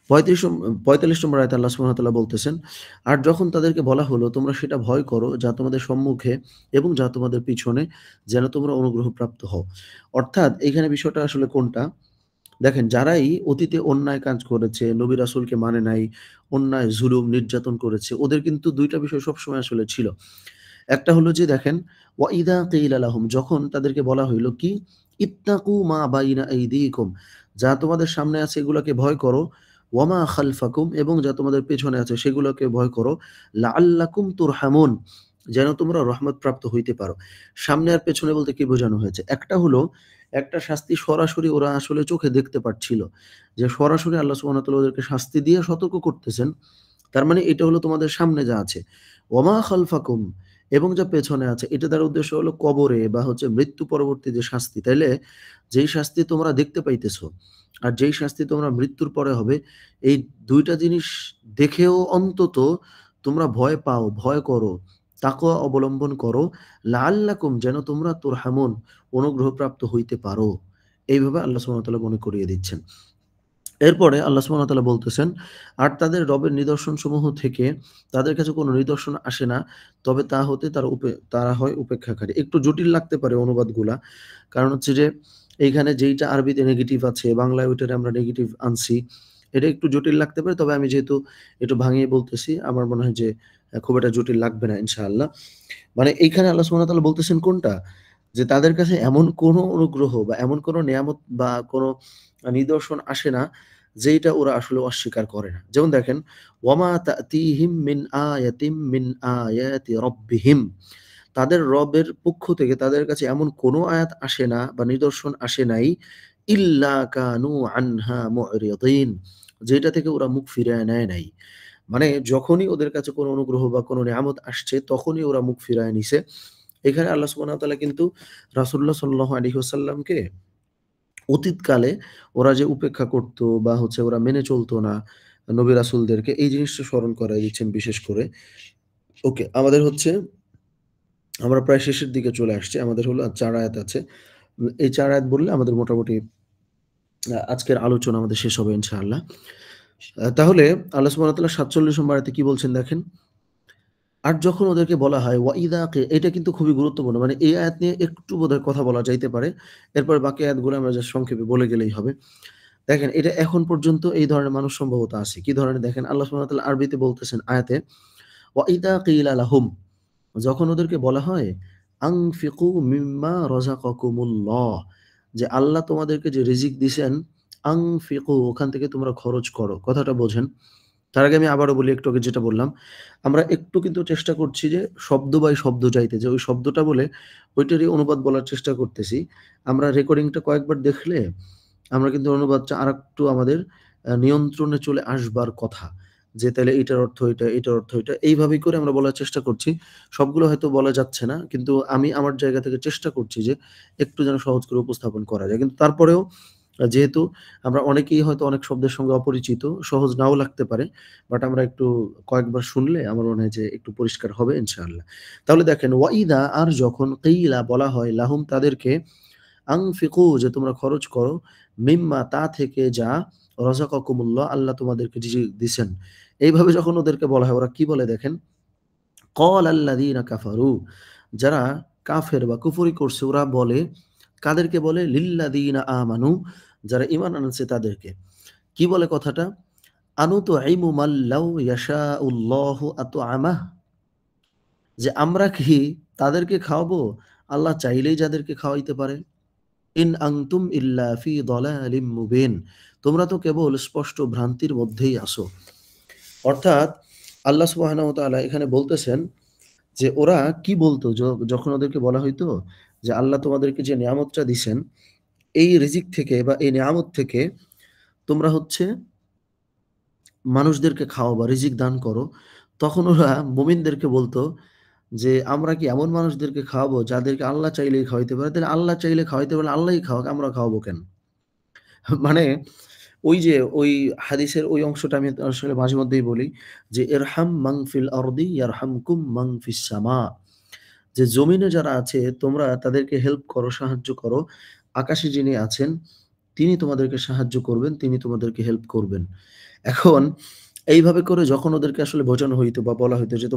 ৪৫ নম্বর আয়াতে আল্লাহ সুবহানাহু ওয়া তাআলা বলতেছেন, "আর যখন তাদেরকে বলা হলো, তোমরা সেটা ভয় করো যা তোমাদের সম্মুখে এবং যা তোমাদের পিছনে, যেন তোমরা অনুগ্রহ প্রাপ্ত হও।" অর্থাৎ এখানে বিষয়টা আসলে কোনটা? দেখেন, যারাই অতীতে অন্যায় কাজ করেছে, নবী রাসূলকে মানে নাই, অন্যায়, জুলুম, নির্যাতন করেছে, ওদের কিন্তু ২ টা বিষয় সবসময় আসলে ছিল। একটা হলো যে দেখেন, ওয়া ইদা কিলা লাহুম, যখন তাদেরকে বলা হইল কি? ইত্তাকু মা বাইনা আইদিকুম, যা তোমাদের সামনে আছে এগুলাকে ভয় করো, ওয়া মা খালফাকুম, এবং যা তোমাদের পেছনে আছে সেগুলোকে ভয় করো, লাআল্লাকুম তুরহামুন, যেন তোমরা রহমত প্রাপ্ত হইতে পারো। সামনে আর পেছনে বলতে কি বোঝানো হয়েছে? একটা হলো একটা শাস্তি সরাসরি ওরা আসলে চোখে দেখতে পাচ্ছিল। যে সরাসরি আল্লাহ সুবহানাহু ওয়া তাআলা ওদেরকে শাস্তি দিয়ে সতর্ক করতেছেন। তার মানে এটা হলো তোমাদের সামনে যা আছে। ওমা খালফাকুম, এবং যা পেছনে আছে, এটা দ্বারা উদ্দেশ্য হলো কবরে বা হচ্ছে মৃত্যু পরবর্তী যে শাস্তি। তাইলে যেই শাস্তি তোমরা দেখতে পাইতেছো আর যেই শাস্তি তোমরা মৃত্যুর পরে হবে, এই ২ টা জিনিস দেখেও অন্তত তোমরা ভয় পাও, ভয় করো, তাকওয়া অবলম্বন করো, লাআল্লাকুম, যেন তোমরা তুরহামুন, অনুগ্রহপ্রাপ্ত হইতে পারো। এইভাবে আল্লাহ সুবহানাহু ওয়া তাআলা মনে করিয়ে দিচ্ছেন। এরপরে আল্লাহ সুবহানাহু ওয়া তাআলা বলতেছেন, "আর তাদের রবের নিদর্শনসমূহ থেকে তাদের কাছে কোনো নিদর্শন আসে না, তবে তা হতে তারা হয় উপেক্ষাকারী।" একটু জটিল লাগতে পারে অনুবাদগুলা। কারণ হচ্ছে যে এইখানে যেইটা আরবিতে নেগেটিভ আছে, বাংলায় ওইটারে আমরা নেগেটিভ আনছি। এটা একটু জটিল লাগতে পারে। তবে আমি যেহেতু একটু ভাঙিয়ে বলতেছি, আমার মনে হয় যে খুব একটা জটিল লাগবে না ইনশাআল্লাহ। মানে এইখানে আল্লাহ সুবহানাহু ওয়া তাআলা বলতেছেন কোনটা? যে তাদের কাছে এমন কোনো অনুগ্রহ বা এমন কোনো নেয়ামত বা কোনো নিদর্শন আসে না, যেইটা ওরা আসলে অস্বীকার করে না। যেমন দেখেন, ওয়ামা তা'তিহিম মিন আয়াতিম মিন আয়াতি রাব্বিহিম, তাদের রবের পক্ষ থেকে তাদের কাছে এমন কোনো আয়াত আসে না বা নিদর্শন আসে নাই, ইল্লা কানু আনহা মু'রিদিন, যেটা থেকে ওরা মুখ ফিরায় নেয় নাই। মানে যখনই ওদের কাছে কোনো অনুগ্রহ বা কোনো নিয়ামত আসছে, তখনই ওরা মুখ ফিরায় নিছে। এখানে আল্লাহ সুবহানাহু ওয়া তাআলা কিন্তু রাসূলুল্লাহ সাল্লাল্লাহু আলাইহি ওয়াসাল্লামকে অতীতকালে ওরা যে উপেক্ষা করত বা হচ্ছে ওরা মেনে চলত না নবী রাসূলদেরকে, এই জিনিসটা স্মরণ করায় দিচ্ছেন বিশেষ করে। ওকে, আমাদের হচ্ছে আমরা প্রায় শেষের দিকে চলে আসছি। আমাদের হলো আর ৪ আয়াত আছে। এই ৪ আয়াত বললে আমাদের মোটামুটি আজকের আলোচনা আমাদের শেষ হবে ইনশাআল্লাহ। তাহলে আল্লাহ সুবহানাহু ওয়া তাআলা ৪৭ নম্বর আয়াতে কি বলছেন দেখেন? আর যখন ওদেরকে বলা হয় এটা কিন্তু খুবই গুরুত্বপূর্ণ। মানে এই আয়াত নিয়ে একটু বোধহয় কথা বলা যাইতে পারে। এরপরে বাকি আয়াতগুলো আমরা জাস্ট সংক্ষেপে বলে গেলেই হবে। দেখেন, এটা এখন পর্যন্ত এই ধরনের মানুষ সম্ভবত আছে। কি ধরনের দেখেন, আল্লাহ সুবহানাহু ওয়া তাআলা আরবিতে বলতেছেন আয়াতে, ওয়াইদা কিলা লাহুম, যখন ওদেরকে বলা হয় আনফিকু মিম্মা রাযাকাকুমুল্লাহ, যে আল্লাহ তোমাদেরকে যে রিজিক দিছেন, আনফিকু ওখান থেকে তোমরা খরচ করো। কথাটা বোঝেন। তার আগে আমি আবারও বলি, একটু আগে যেটা বললাম, আমরা একটু কিন্তু চেষ্টা করছি যে শব্দ বাই শব্দ যাইতে, যে ওই শব্দটা বলে ওইটারই অনুবাদ বলার চেষ্টা করতেছি। আমরা রেকর্ডিংটা কয়েকবার দেখলে আমরা কিন্তু অনুবাদটা আরেকটু আমাদের নিয়ন্ত্রণে চলে আসবার কথা। যে তাইলে এটার অর্থ এটা, এটার অর্থ এটা। এইভাবেই করে আমরা বলার চেষ্টা করছি। সবগুলো হয়তো বলা যাচ্ছে না। কিন্তু আমি আমার জায়গা থেকে চেষ্টা করছি যে একটু যেন সহজ করে উপস্থাপন করা যায়। কিন্তু তারপরেও যেহেতু আমরা অনেকেই হয়তো অনেক শব্দের সঙ্গে অপরিচিত, সহজ নাও লাগতে পারে। বাট আমরা একটু কয়েকবার শুনলে আমার মনে হয় যে একটু পরিষ্কার হবে ইনশাআল্লাহ। তাহলে দেখেন, ওয়াইদা আর যখন কিলা বলা হয় লাহুম তাদেরকে, আনফিকু যে তোমরা খরচ করো, মিম্মা তা থেকে যা রাযাকাকুমুল্লাহ আল্লাহ তোমাদেরকে রিজিক দিছেন। এইভাবে যখন ওদেরকে বলা হয়, ওরা কি বলে দেখেন? ক্বালাল্লাযীনা কাফারু, যারা কাফের বা কুফরি করছে ওরা বলে, কাদেরকে বলে? লিল্লাযীনা আমানু, যারা ঈমান আনছে তাদেরকে। কি বলে কথাটা? আনুতঈমু মান লাউ ইয়াশাউল্লাহু আত'আমাহ, যে আমরা কি তাদেরকে খাওয়াবো? আল্লাহ চাইলেই যাদেরকে খাওয়াইতে পারে। ইন আনতুম ইল্লা ফি দালালিম মুবিন, তোমরা তো কেবল স্পষ্ট ভ্রান্তির মধ্যেই আছো। অর্থাৎ আল্লাহ সুবহানাহু ওয়া তাআলা এখানে বলতেছেন যে ওরা কি বলতো যখন ওদেরকে বলা হইতো যে আল্লাহ তোমাদেরকে যে নিয়ামতটা দিছেন, এই রিজিক থেকে বা এই নিয়ামত থেকে তোমরা হচ্ছে মানুষদেরকে খাওয়াও বা রিজিক দান করো। তখন ওরা মুমিনদেরকে বলতো যে, "আমরা কি এমন মানুষদেরকে খাওয়াবো যাদেরকে আল্লাহ চাইলেই খাওয়াইতে পারে? তাহলে আল্লাহ চাইলে খাওয়াইতে পারলে আল্লাহই খাওয়াক, আমরা খাওয়াবো কেন?" মানে ওই যে ওই হাদিসের ওই অংশটা আমি আসলে মাঝে মধ্যেই বলি যে, "ইরহাম মান ফিল আরদি ইয়ারহামকুম মান ফিস সামা", যে জমিনে যারা আছে তোমরা তাদেরকে হেল্প করো, সাহায্য করো। আকাশে যিনি আছেন তিনি তোমাদেরকে সাহায্য করবেন, তিনি তোমাদেরকে হেল্প করবেন। এখন এইভাবে করে যখন ওদেরকে আসলে বোঝানো হইতো বা বলা হইতো যে,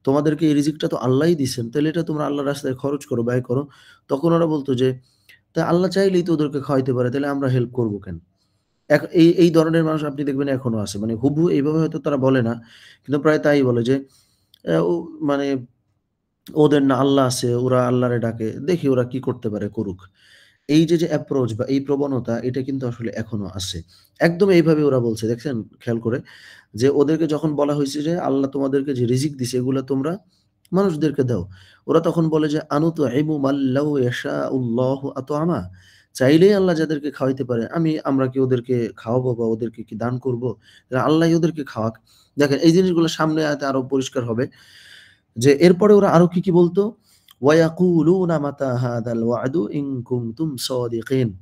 তোমাদেরকে এই রিজিকটা তো আল্লাহই দিছেন। তাইলে এটা তোমরা আল্লাহর রাস্তায় খরচ করো, ব্যয় করো। তখন ওরা বলত যে, "তা আল্লাহ চাইলেই তো ওদেরকে খাওয়াইতে পারে। তাইলে আমরা হেল্প করব কেন?" এই ধরনের মানুষ আপনি দেখবেন এখনো আছে। মানে হুবহু এইভাবে হয়তো তারা বলে না। কিন্তু প্রায় তাই বলে যে, ও মানে ওদের না আল্লাহ আছে, ওরা আল্লাহরে ডাকে। দেখি ওরা কি করতে পারে, করুক। এই যে অ্যাপ্রোচ বা এই প্রবণতা, এটা কিন্তু আসলে এখনো আছে। একদম এইভাবে ওরা বলছে, দেখছেন খেয়াল করে? যে ওদেরকে যখন বলা হইছে যে, "আল্লাহ তোমাদেরকে যে রিজিক দিছে এগুলা তোমরা মানুষদেরকে দাও।" ওরা তখন বলে যে, "আনুতঈমু মান লাউ ইয়াশাউল্লাহু আত'আমা", চাইলেই আল্লাহ যাদেরকে খাওয়াইতে পারে, আমরা কি ওদেরকে খাওয়াবো বা ওদেরকে কি দান করব? আল্লাহই ওদেরকে খাওয়াক। দেখেন এই জিনিসগুলো সামনে আয়াতে আরো পরিষ্কার হবে। যে এরপরে ওরা আরো কি বলতো? ওয়ায়াকুলুনা মাতা হাদাল ওয়া'দু ইন কুনতুম সাদিকিন,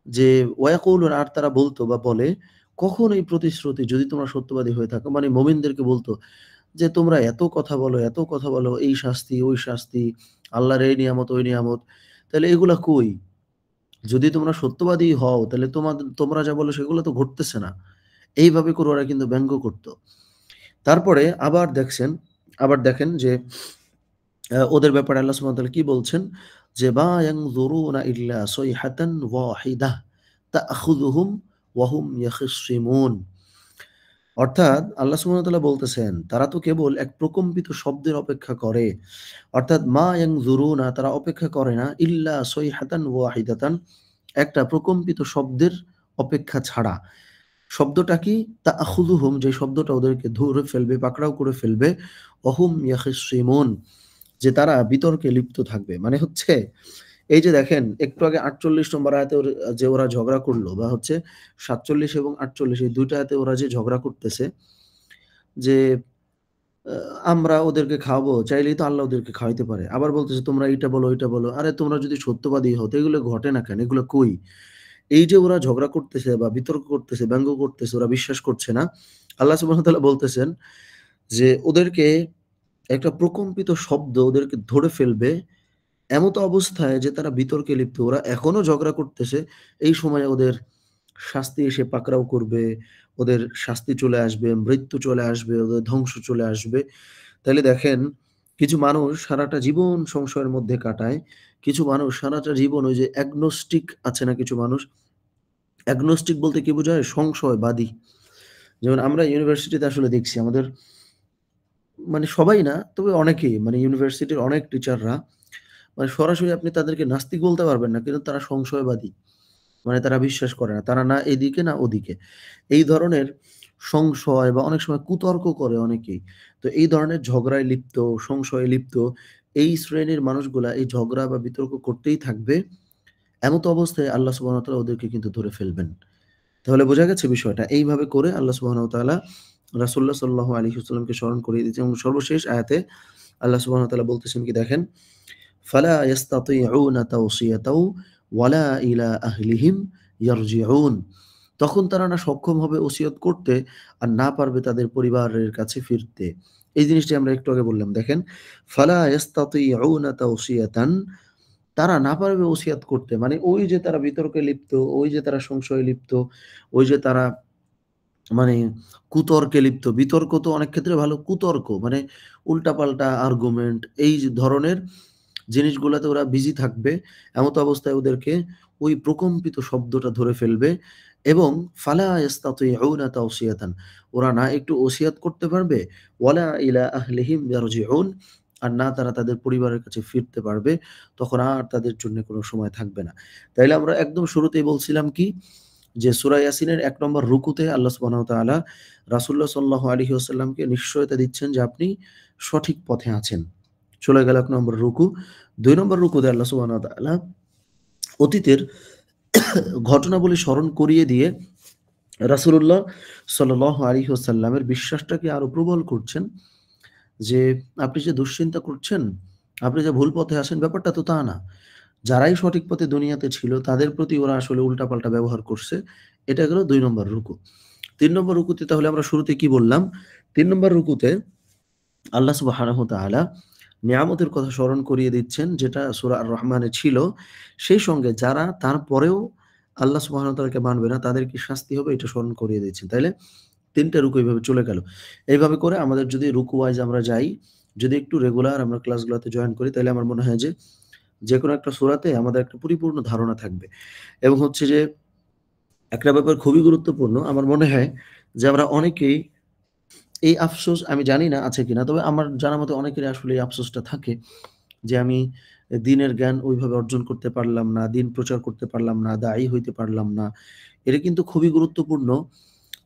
যে ওয়ায়াকুলুন আর তারা বলতো বা বলে, কখন এই প্রতিশ্রুতি, যদি তোমরা সত্যবাদী হয়ে থাকো, মানে মুমিনদেরকে বলতো যে তোমরা এত কথা বলো, এত কথা বলো, এই শাস্তি, ওই শাস্তি, আল্লাহর এই নিয়ামত, ওই নিয়ামত। তাহলে এগুলা কই? যদি তোমরা সত্যবাদী হও তাহলে তোমরা যা বলো সেগুলো তো ঘটতেছে না। এইভাবে করে ওরা কিন্তু ব্যঙ্গ করত। তারপরে আবার দেখেন যে ওদের ব্যাপারে আল্লাহ সুবহানাহু ওয়া তাআলা কি বলছেন? যে মা ইয়ানজুরুনা ইল্লা সাইহাতান ওয়াহিদাহ তা'খুযুহুম ওয়া হুম ইয়াখিসসিমুন। অর্থাৎ আল্লাহ সুবহানাহু ওয়া তাআলা বলতেছেন, তারা তো কেবল এক প্রকম্পিত শব্দের অপেক্ষা করে। অর্থাৎ মা ইয়ানজুরুনা, তারা অপেক্ষা করে না, ইল্লা সাইহাতান ওয়াহিদাতান, একটা প্রকম্পিত শব্দের অপেক্ষা ছাড়া। শব্দটা কি? তাআখুযুহুম, যে শব্দটা ওদেরকে ধরে ফেলবে, পাকড়াও করে ফেলবে, ওহুম ইয়াখিসসিমুন, যে তারা বিতর্কে লিপ্ত থাকবে। মানে হচ্ছে এই যে দেখেন একটু আগে ৪৮ নম্বর আয়াতে যে ওরা ঝগড়া করল, বা হচ্ছে ৪৭ এবং ৪৮ এই ২ টা আয়াতে ওরা যে ঝগড়া করতেছে যে আ আমরা ওদেরকে খাওয়াবো, চাইলেই তো আল্লাহ ওদেরকে খাওয়াইতে পারে। আবার বলতেছে তোমরা এইটা বলো, ওইটা বলো। আরে তোমরা যদি সত্যবাদী হও তো এগুলো ঘটে না কেন? এগুলো কই? এই যে ওরা ঝগড়া করতেছে বা বিতর্ক করতেছে, ব্যঙ্গ করতেছে, ওরা বিশ্বাস করছে না। আল্লাহ সুবহানাহু ওয়া তাআলা বলতেছেন যে ওদেরকে একটা প্রকম্পিত শব্দ ওদেরকে ধরে ফেলবে এমত অবস্থায় যে তারা বিতর্কে লিপ্ত। ওরা এখনো ঝগড়া করতেছে। এই সময়ে ওদের শাস্তি এসে পাকড়াও করবে, ওদের শাস্তি চলে আসবে, মৃত্যু চলে আসবে, ওদের ধ্বংস চলে আসবে। তাইলে দেখেন কিছু মানুষ সারাটা জীবন সংশয়ের মধ্যে কাটায়। কিছু মানুষ সারাটা জীবন ওই যে অ্যাগনস্টিক আছে না কিছু মানুষ? অ্যাগনস্টিক বলতে কি বোঝায়? সংশয়বাদী। যেমন আমরা ইউনিভার্সিটিতে আসলে দেখছি আমাদের মানে সবাই না, তবে অনেকেই মানে ইউনিভার্সিটির অনেক টিচাররা মানে সরাসরি আপনি তাদেরকে নাস্তিক বলতে পারবেন না। কিন্তু তারা সংশয়বাদী। মানে তারা বিশ্বাস করে না। তারা না এদিকে না ওদিকে। এই ধরনের সংশয় বা অনেক সময় কুতর্ক করে অনেকেই। তো এই ধরনের ঝগড়ায় লিপ্ত, সংশয়ে লিপ্ত এই শ্রেণীর মানুষগুলা এই ঝগড়া বা বিতর্ক করতেই থাকবে। এমত অবস্থায় আল্লাহ সুবহানাহু ওয়া তাআলা ওদেরকে কিন্তু ধরে ফেলবেন। তাহলে বোঝা গেছে বিষয়টা। এইভাবে করে আল্লাহ সুবহানাহু ওয়া তাআলা রাসূলুল্লাহ সাল্লাল্লাহু আলাইহি ওয়াসাল্লামকে স্মরণ করিয়ে দিয়েছেন এবং সর্বশেষ আয়াতে আল্লাহ সুবহানাহু ওয়া তাআলা বলতেছেন কি দেখেন, ফালা ইয়াস্তাতিউনা তাওসিয়াতাও ওয়ালা ইলা আহলিহিম ইয়ারজিউন। তখন তারা না সক্ষম হবে ওসিয়ত করতে আর না পারবে তাদের পরিবারের কাছে ফিরতে। এই জিনিসটি আমরা একটু আগে বললাম। দেখেন, ফালা ইয়াস্তাতিউনা তাওসিয়াতান, তারা না পারবে ওসিয়াত করতে। মানে ওই যে তারা বিতর্কে লিপ্ত, ওই যে তারা সংশয়ে লিপ্ত, ওই যে তারা মানে কুতর্কে লিপ্ত। বিতর্ক তো অনেক ক্ষেত্রে ভালো, কুতর্ক মানে উল্টাপাল্টা আর্গুমেন্ট এই যে ধরনের জিনিসগুলাতে ওরা বিজি থাকবে। এমত অবস্থায় ওদেরকে ওই প্রকম্পিত শব্দটা ধরে ফেলবে এবং ফালা ইয়াস্তাতিউনা তাওসিয়াতান, ওরা না একটু ওসিয়াত করতে পারবে, ওয়ালা ইলা আহলিহিম ইয়ারজিউন, আর না তারা তাদের পরিবারের কাছে ফিরতে পারবে। তখন আর তাদের জন্য কোনো সময় থাকবে না। তাইলে আমরা একদম শুরুতেই বলছিলাম কি? যে সূরা ইয়াসিনের ১ নম্বর রুকুতে আল্লাহ সুবহানাহু ওয়া তাআলা রাসূলুল্লাহ সাল্লাল্লাহু আলাইহি ওয়াসাল্লামকে নিশ্চয়তা দিচ্ছেন যে আপনি সঠিক পথে আছেন। চলে গেল ১ নম্বর রুকু। ২ নম্বর রুকুতে আল্লাহ সুবহানাহু ওয়া তাআলা অতীতের ঘটনাবলী স্মরণ করিয়ে দিয়ে রাসূলুল্লাহ সাল্লাল্লাহু আলাইহি ওয়াসাল্লামের বিশ্বাসটাকে আরো প্রবল করছেন যে, আপনি যে দুশ্চিন্তা করছেন, আপনি যে ভুল পথে আছেন ব্যাপারটা তো তা না। যারাই সঠিক পথে দুনিয়াতে ছিল তাদের প্রতি ওরা আসলে উল্টাপাল্টা ব্যবহার করছে। এটা গেল ২ নম্বর রুকু। ৩ নম্বর রুকুতে তাহলে আমরা শুরুতে কি বললাম? ৩ নম্বর রুকুতে আল্লাহ সুবহানাহু ওয়া তাআলা নিয়ামতের কথা স্মরণ করিয়ে দিচ্ছেন যেটা সূরা আর-রহমানে ছিল। সেই সঙ্গে যারা তারপরেও আল্লাহ সুবহানাহু ওয়া তাআলাকে মানবে না তাদের কি শাস্তি হবে এটা স্মরণ করিয়ে দিচ্ছেন। তাইলে ৩ টা রুকু এভাবে চলে গেল। এইভাবে করে আমাদের যদি রুকু ওয়াইজ আমরা যাই, যদি একটু রেগুলার আমরা ক্লাসগুলাতে জয়েন করি তাইলে আমার মনে হয় যে, যেকোনো একটা সূরাতে আমাদের একটা পরিপূর্ণ ধারণা থাকবে। এবং হচ্ছে যে একটা ব্যাপার খুবই গুরুত্বপূর্ণ। আমার মনে হয় যে আমরা অনেকেই এই আফসোস, আমি জানি না আছে কিনা। তবে আমার জানা মতে অনেকেরই আসলে এই আফসোসটা থাকে যে আমি দ্বীনের জ্ঞান ওইভাবে অর্জন করতে পারলাম না, দ্বীন প্রচার করতে পারলাম না, দায়ী হইতে পারলাম না। এটা কিন্তু খুবই গুরুত্বপূর্ণ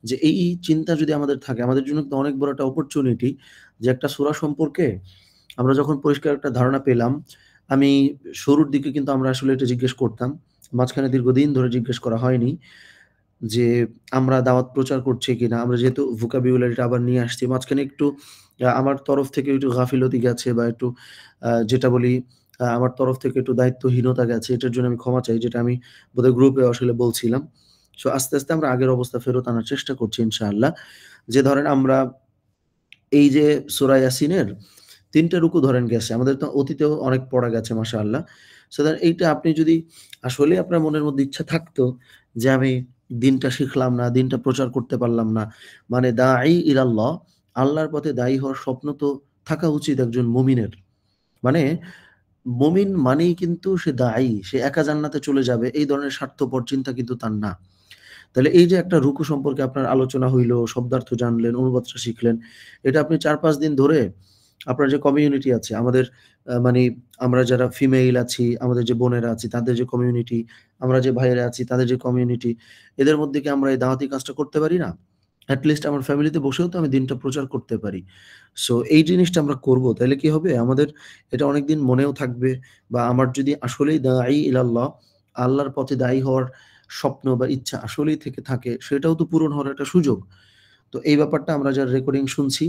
যে এই চিন্তা যদি আমাদের থাকে, আমাদের জন্য কিন্তু অনেক বড় একটা অপরচুনিটি যে একটা সূরা সম্পর্কে আমরা যখন পরিষ্কার একটা ধারণা পেলাম, আমি শুরুর দিকে কিন্তু আমরা আসলে এটা জিজ্ঞেস করতাম। মাঝখানে দীর্ঘদিন ধরে জিজ্ঞেস করা হয়নি যে আমরা দাওয়াত প্রচার করছি কিনা? আমরা যেহেতু vocabulary টা আবার নিয়ে আসছি। মাঝখানে একটু আমার তরফ থেকে একটু গাফিলতি গেছে বা একটু যেটা বলি আমার তরফ থেকে একটু দায়িত্বহীনতা গেছে। এটার জন্য আমি ক্ষমা চাই। যেটা আমি বোধহয় গ্রুপে আসলে বলছিলাম। সো আস্তে, আস্তে আমরা আগের অবস্থা ফেরত আনার চেষ্টা করছি ইনশাআল্লাহ। যে ধরেন আমরা এই যে সূরা ইয়াসিনের ৩ টা রুকু ধরেন গেছে। আমাদের তো অতীতেও অনেক পড়া গেছে মাশাআল্লাহ। সো দ্যাট এইটা আপনি যদি আসলেই আপনার মনের মধ্যে ইচ্ছা থাকতো যে আমি দিনটা শিখলাম না, দিনটা প্রচার করতে পারলাম না। মানে দাঈ ইলাল্লাহ, আল্লাহর পথে দায়ী হওয়ার স্বপ্ন তো থাকা উচিত একজন মুমিনের। মানে মুমিন মানেই কিন্তু সে দায়ী, সে একা জান্নাতে চলে যাবে এই ধরনের স্বার্থপর চিন্তা কিন্তু তার না। তাহলে এই যে একটা রুকু সম্পর্কে আপনার আলোচনা হইলো, শব্দার্থ জানলেন, অনুবাদটা শিখলেন। এটা আপনি ৪-৫ দিন ধরে আপনার যে কমিউনিটি আছে, আমাদের মানে আমরা যারা ফিমেইল আছি, আমাদের যে বোনেরা আছি তাদের যে কমিউনিটি, আমরা যে ভাইয়েরা আছি তাদের যে কমিউনিটি, এদের মধ্যে কি আমরা এই দাওয়াতি কাজটা করতে পারি না? এট লিস্ট আমার ফ্যামিলিতে বসেও তো আমি দিনটা প্রচার করতে পারি। সো এই জিনিসটা আমরা করব। তাইলে কি হবে? আমাদের এটা অনেকদিন মনেও থাকবে বা আমার যদি আসলেই দাঈ ইলাল্লাহ, আল্লাহর পথে দায়ী হওয়ার স্বপ্ন বা ইচ্ছা আসলেই থেকে থাকে, সেটাও তো পূরণ হওয়ার একটা সুযোগ। তো এই ব্যাপারটা আমরা যারা রেকর্ডিং শুনছি,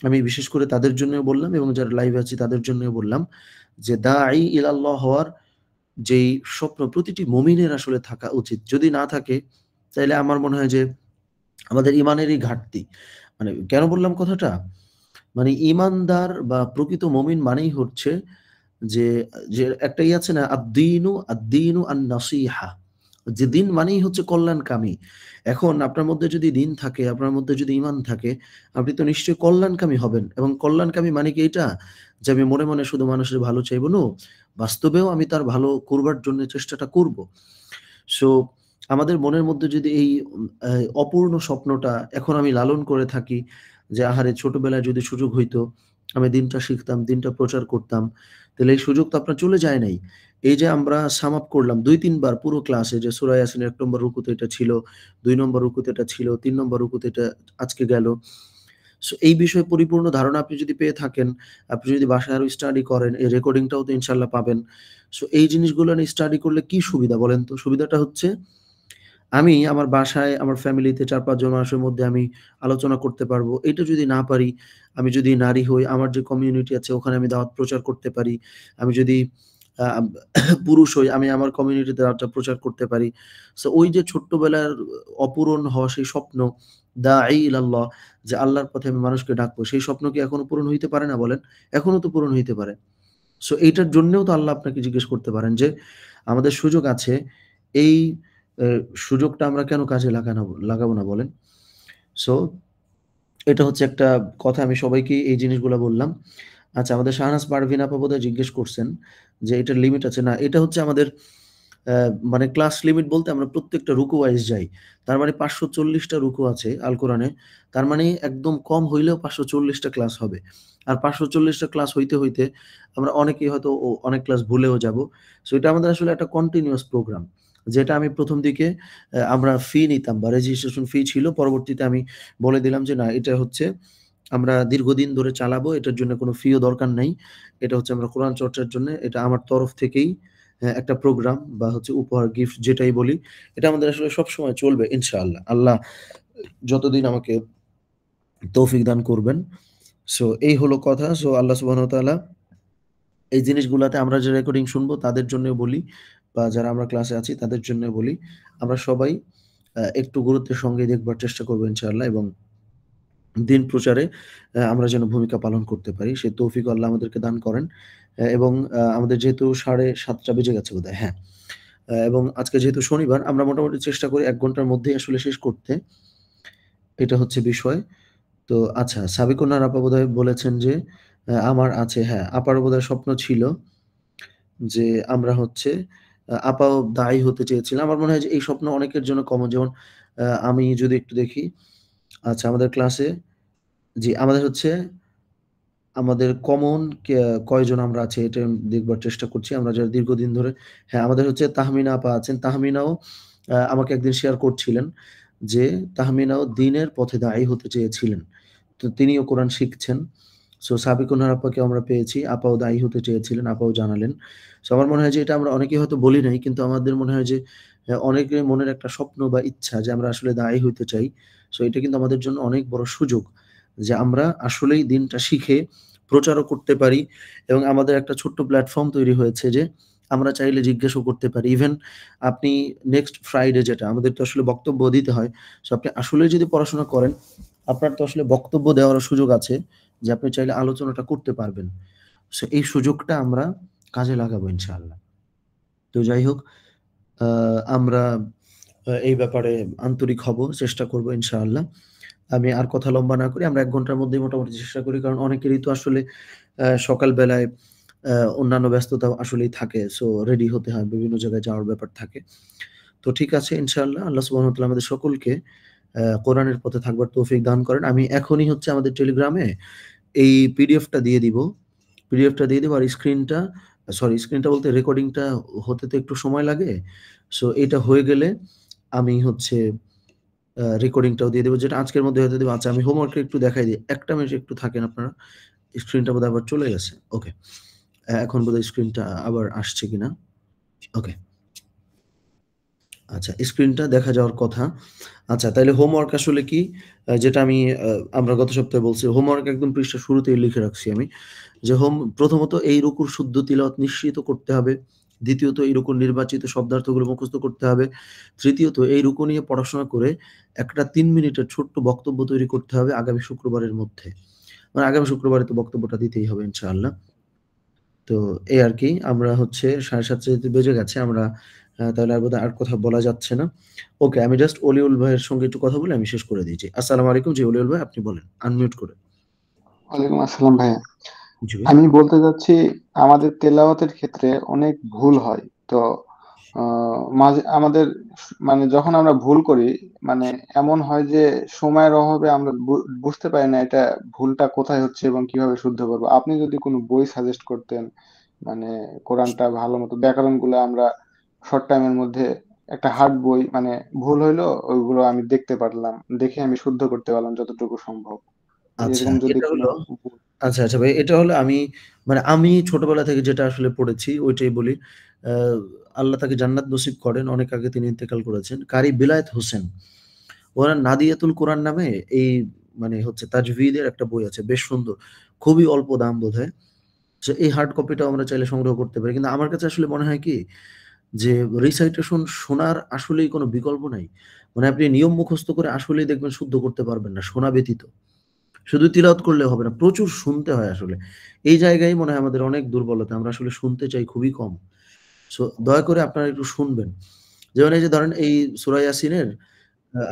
আমি বিশেষ করে তাদের জন্যও বললাম এবং যারা লাইভে আছি তাদের জন্যও বললাম যে দাঈ ইলাল্লাহ হওয়ার যেই স্বপ্ন প্রতিটি মুমিনের আসলে থাকা উচিত। যদি না থাকে তাইলে আমার মনে হয় যে আমাদের ইমানেরই ঘাটতি। মানে কেন বললাম কথাটা? মানে ইমানদার বা প্রকৃত মুমিন মানেই হচ্ছে যে, একটা আছে না আদ-দীনু আন-নাসিহা। যে দিন মানেই হচ্ছে কল্যাণকামী। এখন আপনার মধ্যে যদি দিন থাকে, আপনার মধ্যে যদি ঈমান থাকে, আপনি তো নিশ্চয়ই কল্যাণকামী হবেন এবং কল্যাণকামী মানে কি এইটা? যে আমি মনে, মনে শুধু মানুষের ভালো চাইবো? নো। বাস্তবেও আমি তার ভালো করবার জন্য চেষ্টাটা করব। সো আমাদের মনের মধ্যে যদি এই অপূর্ণ স্বপ্নটা এখন আমি লালন করে থাকি যে, আহারে ছোটবেলায় যদি সুযোগ হইতো, আমি দিনটা শিখতাম, দিনটা প্রচার করতাম। তাহলে এই সুযোগ তো আপনার চলে যায় নাই। এই যে আমরা সাম আপ করলাম ২-৩ বার পুরো ক্লাসে যে সূরা ইয়াসিনের ১ নম্বর রুকুতে এটা ছিল, ২ নম্বর রুকুতে এটা ছিল, ৩ নম্বর রুকুতে এটা আজকে গেল। সো এই বিষয়ে পরিপূর্ণ ধারণা আপনি যদি পেয়ে থাকেন, আপনি যদি বাসায় আরো স্টাডি করেন, এই রেকর্ডিংটাও তো ইনশাআল্লাহ পাবেন। সো এই জিনিসগুলো নিয়ে স্টাডি করলে কি সুবিধা বলেন তো? সুবিধাটা হচ্ছে আমি আমার বাসায় আমার ফ্যামিলিতে ৪-৫ জন মানুষের মধ্যে আমি আলোচনা করতে পারবো। এটা যদি না পারি, আমি যদি নারী হই, আমার যে কমিউনিটি আছে ওখানে আমি দাওয়াত প্রচার করতে পারি। আমি যদি আ পুরুষ হই, আমি আমার কমিউনিটিতে দাওয়াতটা প্রচার করতে পারি। সো ওই যে ছোট্টবেলার অপূরণ হওয়া সেই স্বপ্ন, দাঈ ইলাল্লাহ, যে আল্লাহর পথে আমি মানুষকে ডাকবো, সেই স্বপ্ন কি এখনো পূরণ হইতে পারে না বলেন? এখনো তো পূরণ হইতে পারে। সো এইটার জন্যেও তো আল্লাহ আপনাকে জিজ্ঞেস করতে পারেন যে, আমাদের সুযোগ আছে, এই এ সুযোগটা আমরা কেন কাজে লাগাবো না বলেন? সো এটা হচ্ছে একটা কথা, আমি সবাইকেই এই জিনিসগুলা বললাম। আচ্ছা, আমাদের শাহনাজ পারভীন আপা বোধহয় জিজ্ঞেস করছেন যে এটার লিমিট আছে। না, এটা হচ্ছে আমাদের অ্যা মানে ক্লাস লিমিট বলতে আমরা প্রত্যেকটা রুকু ওয়াইজ যাই। তার মানে ৫৪০ টা রুকু আছে আল কোরআনে। তার মানে একদম কম হইলেও ৫৪০ টা ক্লাস হবে। আর ৫৪০ টা ক্লাস হইতে, হইতে আমরা অনেকেই হয়তো অনেক ক্লাস ভুলেও যাবো। সো এটা আমাদের আসলে একটা কন্টিনিউয়াস প্রোগ্রাম। যেটা আমি ১ম দিকে আমরা ফি নিতাম বা রেজিস্ট্রেশন ফি ছিল। পরবর্তীতে আমি বলে দিলাম যে, "না, এটা হচ্ছে আমরা দীর্ঘদিন ধরে চালাবো। এটার জন্য কোনো ফিও দরকার নাই। এটা হচ্ছে আমরা কোরআন চর্চার জন্যে, এটা আমার তরফ থেকেই একটা প্রোগ্রাম বা হচ্ছে উপহার, গিফট যেটাই বলি, এটা আমাদের আসলে সবসময় চলবে ইনশাআল্লাহ। আল্লাহ যতদিন আমাকে তৌফিক দান করবেন।" সো এই হলো কথা। সো আল্লাহ সুবহানাহু ওয়া তাআলা এই জিনিসগুলাতে আমরা যে রেকর্ডিং শুনবো তাদের জন্যও বলি বা যারা আমরা ক্লাসে আছি তাদের জন্যও বলি। আমরা সবাই একটু গুরুত্বের সঙ্গে দেখবার চেষ্টা করব ইনশাআল্লাহ এবং দিন প্রচারে আমরা যেন ভূমিকা পালন করতে পারি। সে তৌফিক আল্লাহ আমাদেরকে দান করেন। এবং আমাদের যেহেতু ৭:৩০ বেজে গেছে বোধহয়, হ্যাঁ। এবং আজকে যেহেতু শনিবার আমরা মোটামুটি চেষ্টা করি ১ ঘন্টার মধ্যেই আসলে শেষ করতে। এটা হচ্ছে বিষয়। তো আচ্ছা, সাবিকুন্নার আপা বোধহয় বলেছেন যে আমার আছে, হ্যাঁ, আপারও বোধহয় স্বপ্ন ছিল যে আমরা হচ্ছে আপাও দায়ী হতে চেয়েছিলাম। আমার মনে হয় যে এই স্বপ্ন অনেকের জন্য কমন। যেমন আমি যদি একটু দেখি, আচ্ছা আমাদের ক্লাসে, জি, আমাদের হচ্ছে আমাদের কমন কয়জন আমরা আছি এটা দেখবার চেষ্টা করছি। আমরা যারা দীর্ঘদিন ধরে, হ্যাঁ, আমাদের হচ্ছে তাহমিনা আপা আছেন। তাহমিনাও আমাকে একদিন শেয়ার করছিলেন যে তাহমিনাও দ্বীনের পথে দায়ী হতে চেয়েছিলেন। তো তিনিও কোরআন শিখছেন। সো সাবিকুনার আপাকেও আমরা পেয়েছি। আপাও দায়ী হতে চেয়েছিলেন, আপাও জানালেন। সো আমার মনে হয় যে এটা আমরা অনেকেই হয়তো বলি নাই। কিন্তু আমাদের মনে হয় যে অনেকের মনের একটা স্বপ্ন বা ইচ্ছা যে আমরা আসলে দায়ী হইতে চাই। সো এটা কিন্তু আমাদের জন্য অনেক বড় সুযোগ। যে আমরা আসলেই দিনটা শিখে প্রচারও করতে পারি এবং আমাদের একটা ছোট্ট প্ল্যাটফর্ম তৈরি হয়েছে যে আমরা চাইলে জিজ্ঞেসও করতে পারি। ইভেন আপনি নেক্সট ফ্রাইডে, যেটা আমাদের তো আসলে বক্তব্য দিতে হয়। সো আপনি আসলেই যদি পড়াশোনা করেন, আপনার তো আসলে বক্তব্য দেওয়ারও সুযোগ আছে যে আপনি চাইলে আলোচনাটা করতে পারবেন। সো এই সুযোগটা আমরা কাজে লাগাবো ইনশাআল্লাহ। তো যাই হোক, আ আমরা এই ব্যাপারে আন্তরিক হব, চেষ্টা করব ইনশাআল্লাহ। আমি আর কথা লম্বা না করি। আমরা ১ ঘন্টার মধ্যেই মোটামুটি চেষ্টা করি। কারণ অনেকেরই তো আসলে সকাল বেলায় অন্যান্য ব্যস্ততা আসলেই থাকে। সো রেডি হতে হয়, বিভিন্ন জায়গায় যাওয়ার ব্যাপার থাকে। তো ঠিক আছে ইনশাআল্লাহ। আল্লাহ সুবহানাহু ওয়া তাআলা আমাদের সকলকে কোরআনের পথে থাকবার তৌফিক দান করেন। আমি এখনই হচ্ছে আমাদের টেলিগ্রামে এই পিডিএফটা দিয়ে দিব। পিডিএফটা দিয়ে দেব আর স্ক্রিনটা বলতে রেকর্ডিংটা হতে তো একটু সময় লাগে। সো এটা হয়ে গেলে আমি হচ্ছে রেকর্ডিংটাও দিয়ে দেব যেটা আজকের মধ্যে হয়তো দেব। আচ্ছা আমি হোমওয়ার্কটা একটু দেখাই দিই। ১ টা মিনিট একটু থাকেন আপনারা। স্ক্রিনটা বোধহয় আবার চলে গেছে। ওকে। এখন বোধহয় স্ক্রিনটা আবার আসছে কিনা? ওকে। আচ্ছা স্ক্রিনটা দেখা যাওয়ার কথা। আচ্ছা তাইলে হোমওয়ার্ক আসলে কি? যেটা আমি আমরা গত সপ্তাহে বলছি হোমওয়ার্ক একদম পৃষ্ঠার শুরুতেই লিখে রাখছি আমি। যে প্রথমত এই রুকুর শুদ্ধ তিলাওয়াত নিশ্চিত করতে হবে। দ্বিতীয়ত এই রুকুর নির্বাচিত শব্দার্থগুলো মুখস্থ করতে হবে। তৃতীয়ত এই রুকু নিয়ে পড়াশোনা করে একটা ৩ মিনিটের ছোট্ট বক্তব্য তৈরি করতে হবে আগামী শুক্রবারের মধ্যে। মানে আগামী শুক্রবারে তো বক্তব্যটা দিতেই হবে ইনশাআল্লাহ। তো এই আরকি আমরা হচ্ছে ৭:৩০ যেহেতু বেজে গেছে আমরা তাহলে আর বোধহয় আর কথা বলা যাচ্ছে না। ওকে আমি জাস্ট অলিউল ভাইয়ের সঙ্গে একটু কথা বলে আমি শেষ করে দিচ্ছি। আসসালামু আলাইকুম। জি, অলিউল ভাই আপনি বলেন। আনমিউট করে। ওয়ালাইকুম আসসালাম ভাইয়া। জি ভাই। আমি বলতে চাচ্ছি আমাদের তেলাওয়াতের ক্ষেত্রে অনেক ভুল হয়। তো মাঝে আমাদের মানে যখন আমরা ভুল করি মানে এমন হয় যে সময়ের অভাবে আমরা বুঝতে পারি না এটা ভুলটা কোথায় হচ্ছে এবং কিভাবে শুদ্ধ করবো। আপনি যদি কোনো বই সাজেস্ট করতেন মানে কোরআনটা ভালো মতো ব্যাকরণগুলো আমরা শর্ট টাইমের মধ্যে একটা হার্ড বই মানে ভুল হইলো ওইগুলো আমি দেখতে পারলাম। দেখে আমি শুদ্ধ করতে পারলাম যতটুকু সম্ভব। আচ্ছা, এরকম যদি এটা কোনো হলো আচ্ছা ভাই এটা হলো আমি ছোটবেলা থেকে যেটা আসলে পড়েছি ওইটাই বলি। আ আল্লাহ তাকে জান্নাত নসিব করেন। অনেক আগে তিনি ইন্তেকাল করেছেন। কারি বিলায়েত হোসেন। ওনার নাদিয়াতুল কোরআন নামে এই হচ্ছে তাজভিদের একটা বই আছে। বেশ সুন্দর। খুবই অল্প দাম বোধহয়। সো এই হার্ড কপিটাও আমরা চাইলে সংগ্রহ করতে পারি। কিন্তু আমার কাছে আসলে মনে হয় কি যে রিসাইটেশন শোনার আসলেই কোনো বিকল্প নাই। মানে আপনি নিয়ম মুখস্থ করে আসলেই দেখবেন শুদ্ধ করতে পারবেন না শোনা ব্যতীত। শুধু তিলাওয়াত করলে হবে না। প্রচুর শুনতে হয় আসলে। এই জায়গায় মনে হয় আমাদের অনেক দুর্বলতা। আমরা আসলে শুনতে চাই খুবই কম। সো দয়া করে আপনারা একটু শুনবেন। যেমন এই যে ধরেন এই সূরা ইয়াসিনের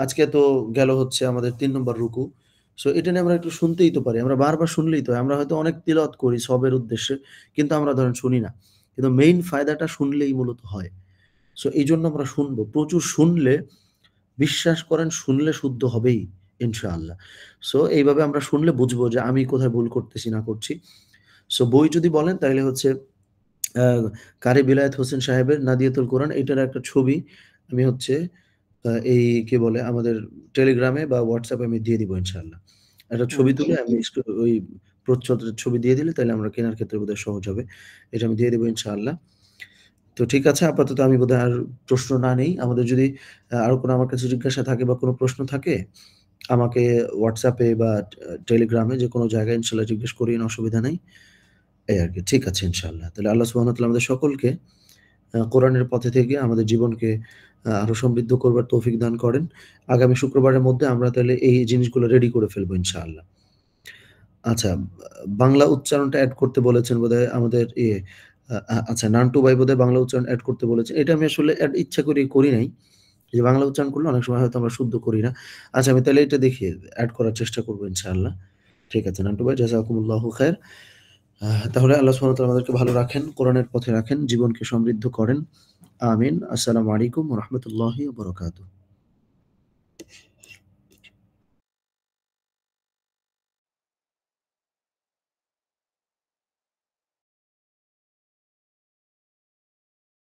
আজকে তো গেল হচ্ছে আমাদের ৩ নম্বর রুকু। সো এটা নিয়ে আমরা একটু শুনতেই তো পারি। আমরা বারবার শুনলেই তো হয়। আমরা হয়তো অনেক তিলাওয়াত করি সবের উদ্দেশ্যে। কিন্তু আমরা ধরেন শুনি না। কিন্তু মেইন ফায়দাটা শুনলেই মূলত হয়। সো এইজন্য আমরা শুনবো। প্রচুর শুনলে বিশ্বাস করেন শুনলে শুদ্ধ হবেই ইনশাআল্লাহ। সো এইভাবে আমরা শুনলে বুঝবো যে আমি কোথায় ভুল করতেছি না করছি। সো বই যদি বলেন তাইলে হচ্ছে আ কারি বিলায়েত হোসেন সাহেবের নাদিয়াতুল কোরআন এটার একটা ছবি আমি হচ্ছে এই কি বলে আমাদের টেলিগ্রামে বা WhatsApp এ আমি দিয়ে দিব ইনশাআল্লাহ। একটা ছবি জি, তুলে আমি ওই প্রচ্ছদের ছবি দিয়ে দিলে তাইলে আমরা কেনার ক্ষেত্রে বোধহয় সহজ হবে। এটা আমি দিয়ে দিব ইনশাআল্লাহ। তো ঠিক আছে আপাতত আমি বোধহয় আর প্রশ্ন না নেই। আমাদের যদি আরো কোনো আমার কাছে জিজ্ঞাসা থাকে বা কোনো প্রশ্ন থাকে আমাকে WhatsApp এ বা টেলিগ্রামে যেকোনো জায়গায় ইনশাআল্লাহ জিজ্ঞেস করিয়েন অসুবিধা নাই। এই আরকি। ঠিক আছে ইনশাআল্লাহ। তাহলে আল্লাহ সুবহানাহু ওয়া তাআলা আমাদের সকলকে কোরআনের পথে থেকে আমাদের জীবনকে আরো সমৃদ্ধ করবার তৌফিক দান করেন। আগামী শুক্রবারের মধ্যে আমরা তাহলে এই জিনিসগুলো রেডি করে ফেলবো ইনশাআল্লাহ। আচ্ছা, বাংলা উচ্চারণটা এড করতে বলেছেন বোধহয় আমাদের আচ্ছা নান্টু ভাই বোধহয় বাংলা উচ্চারণ এড করতে বলেছেন। এটা আমি আসলে এড ইচ্ছা করেই করি নাই। এই যে বাংলা উচ্চারণ করলে অনেক সময় হয়তো আমরা শুদ্ধ করি না। আচ্ছা আমি তাহলে এটা দেখি এড করার চেষ্টা করব ইনশাআল্লাহ। ঠিক আছে নান্টু ভাই জাযাকুমুল্লাহু খাইর। তাহলে আল্লাহ সুবহানাহু ওয়া তাআলা আমাদেরকে ভালো রাখেন, কোরআনের পথে রাখেন, জীবনকে সমৃদ্ধ করেন। আমিন। আসসালামু আলাইকুম ওয়া রাহমাতুল্লাহি ওয়া বারাকাতুহু।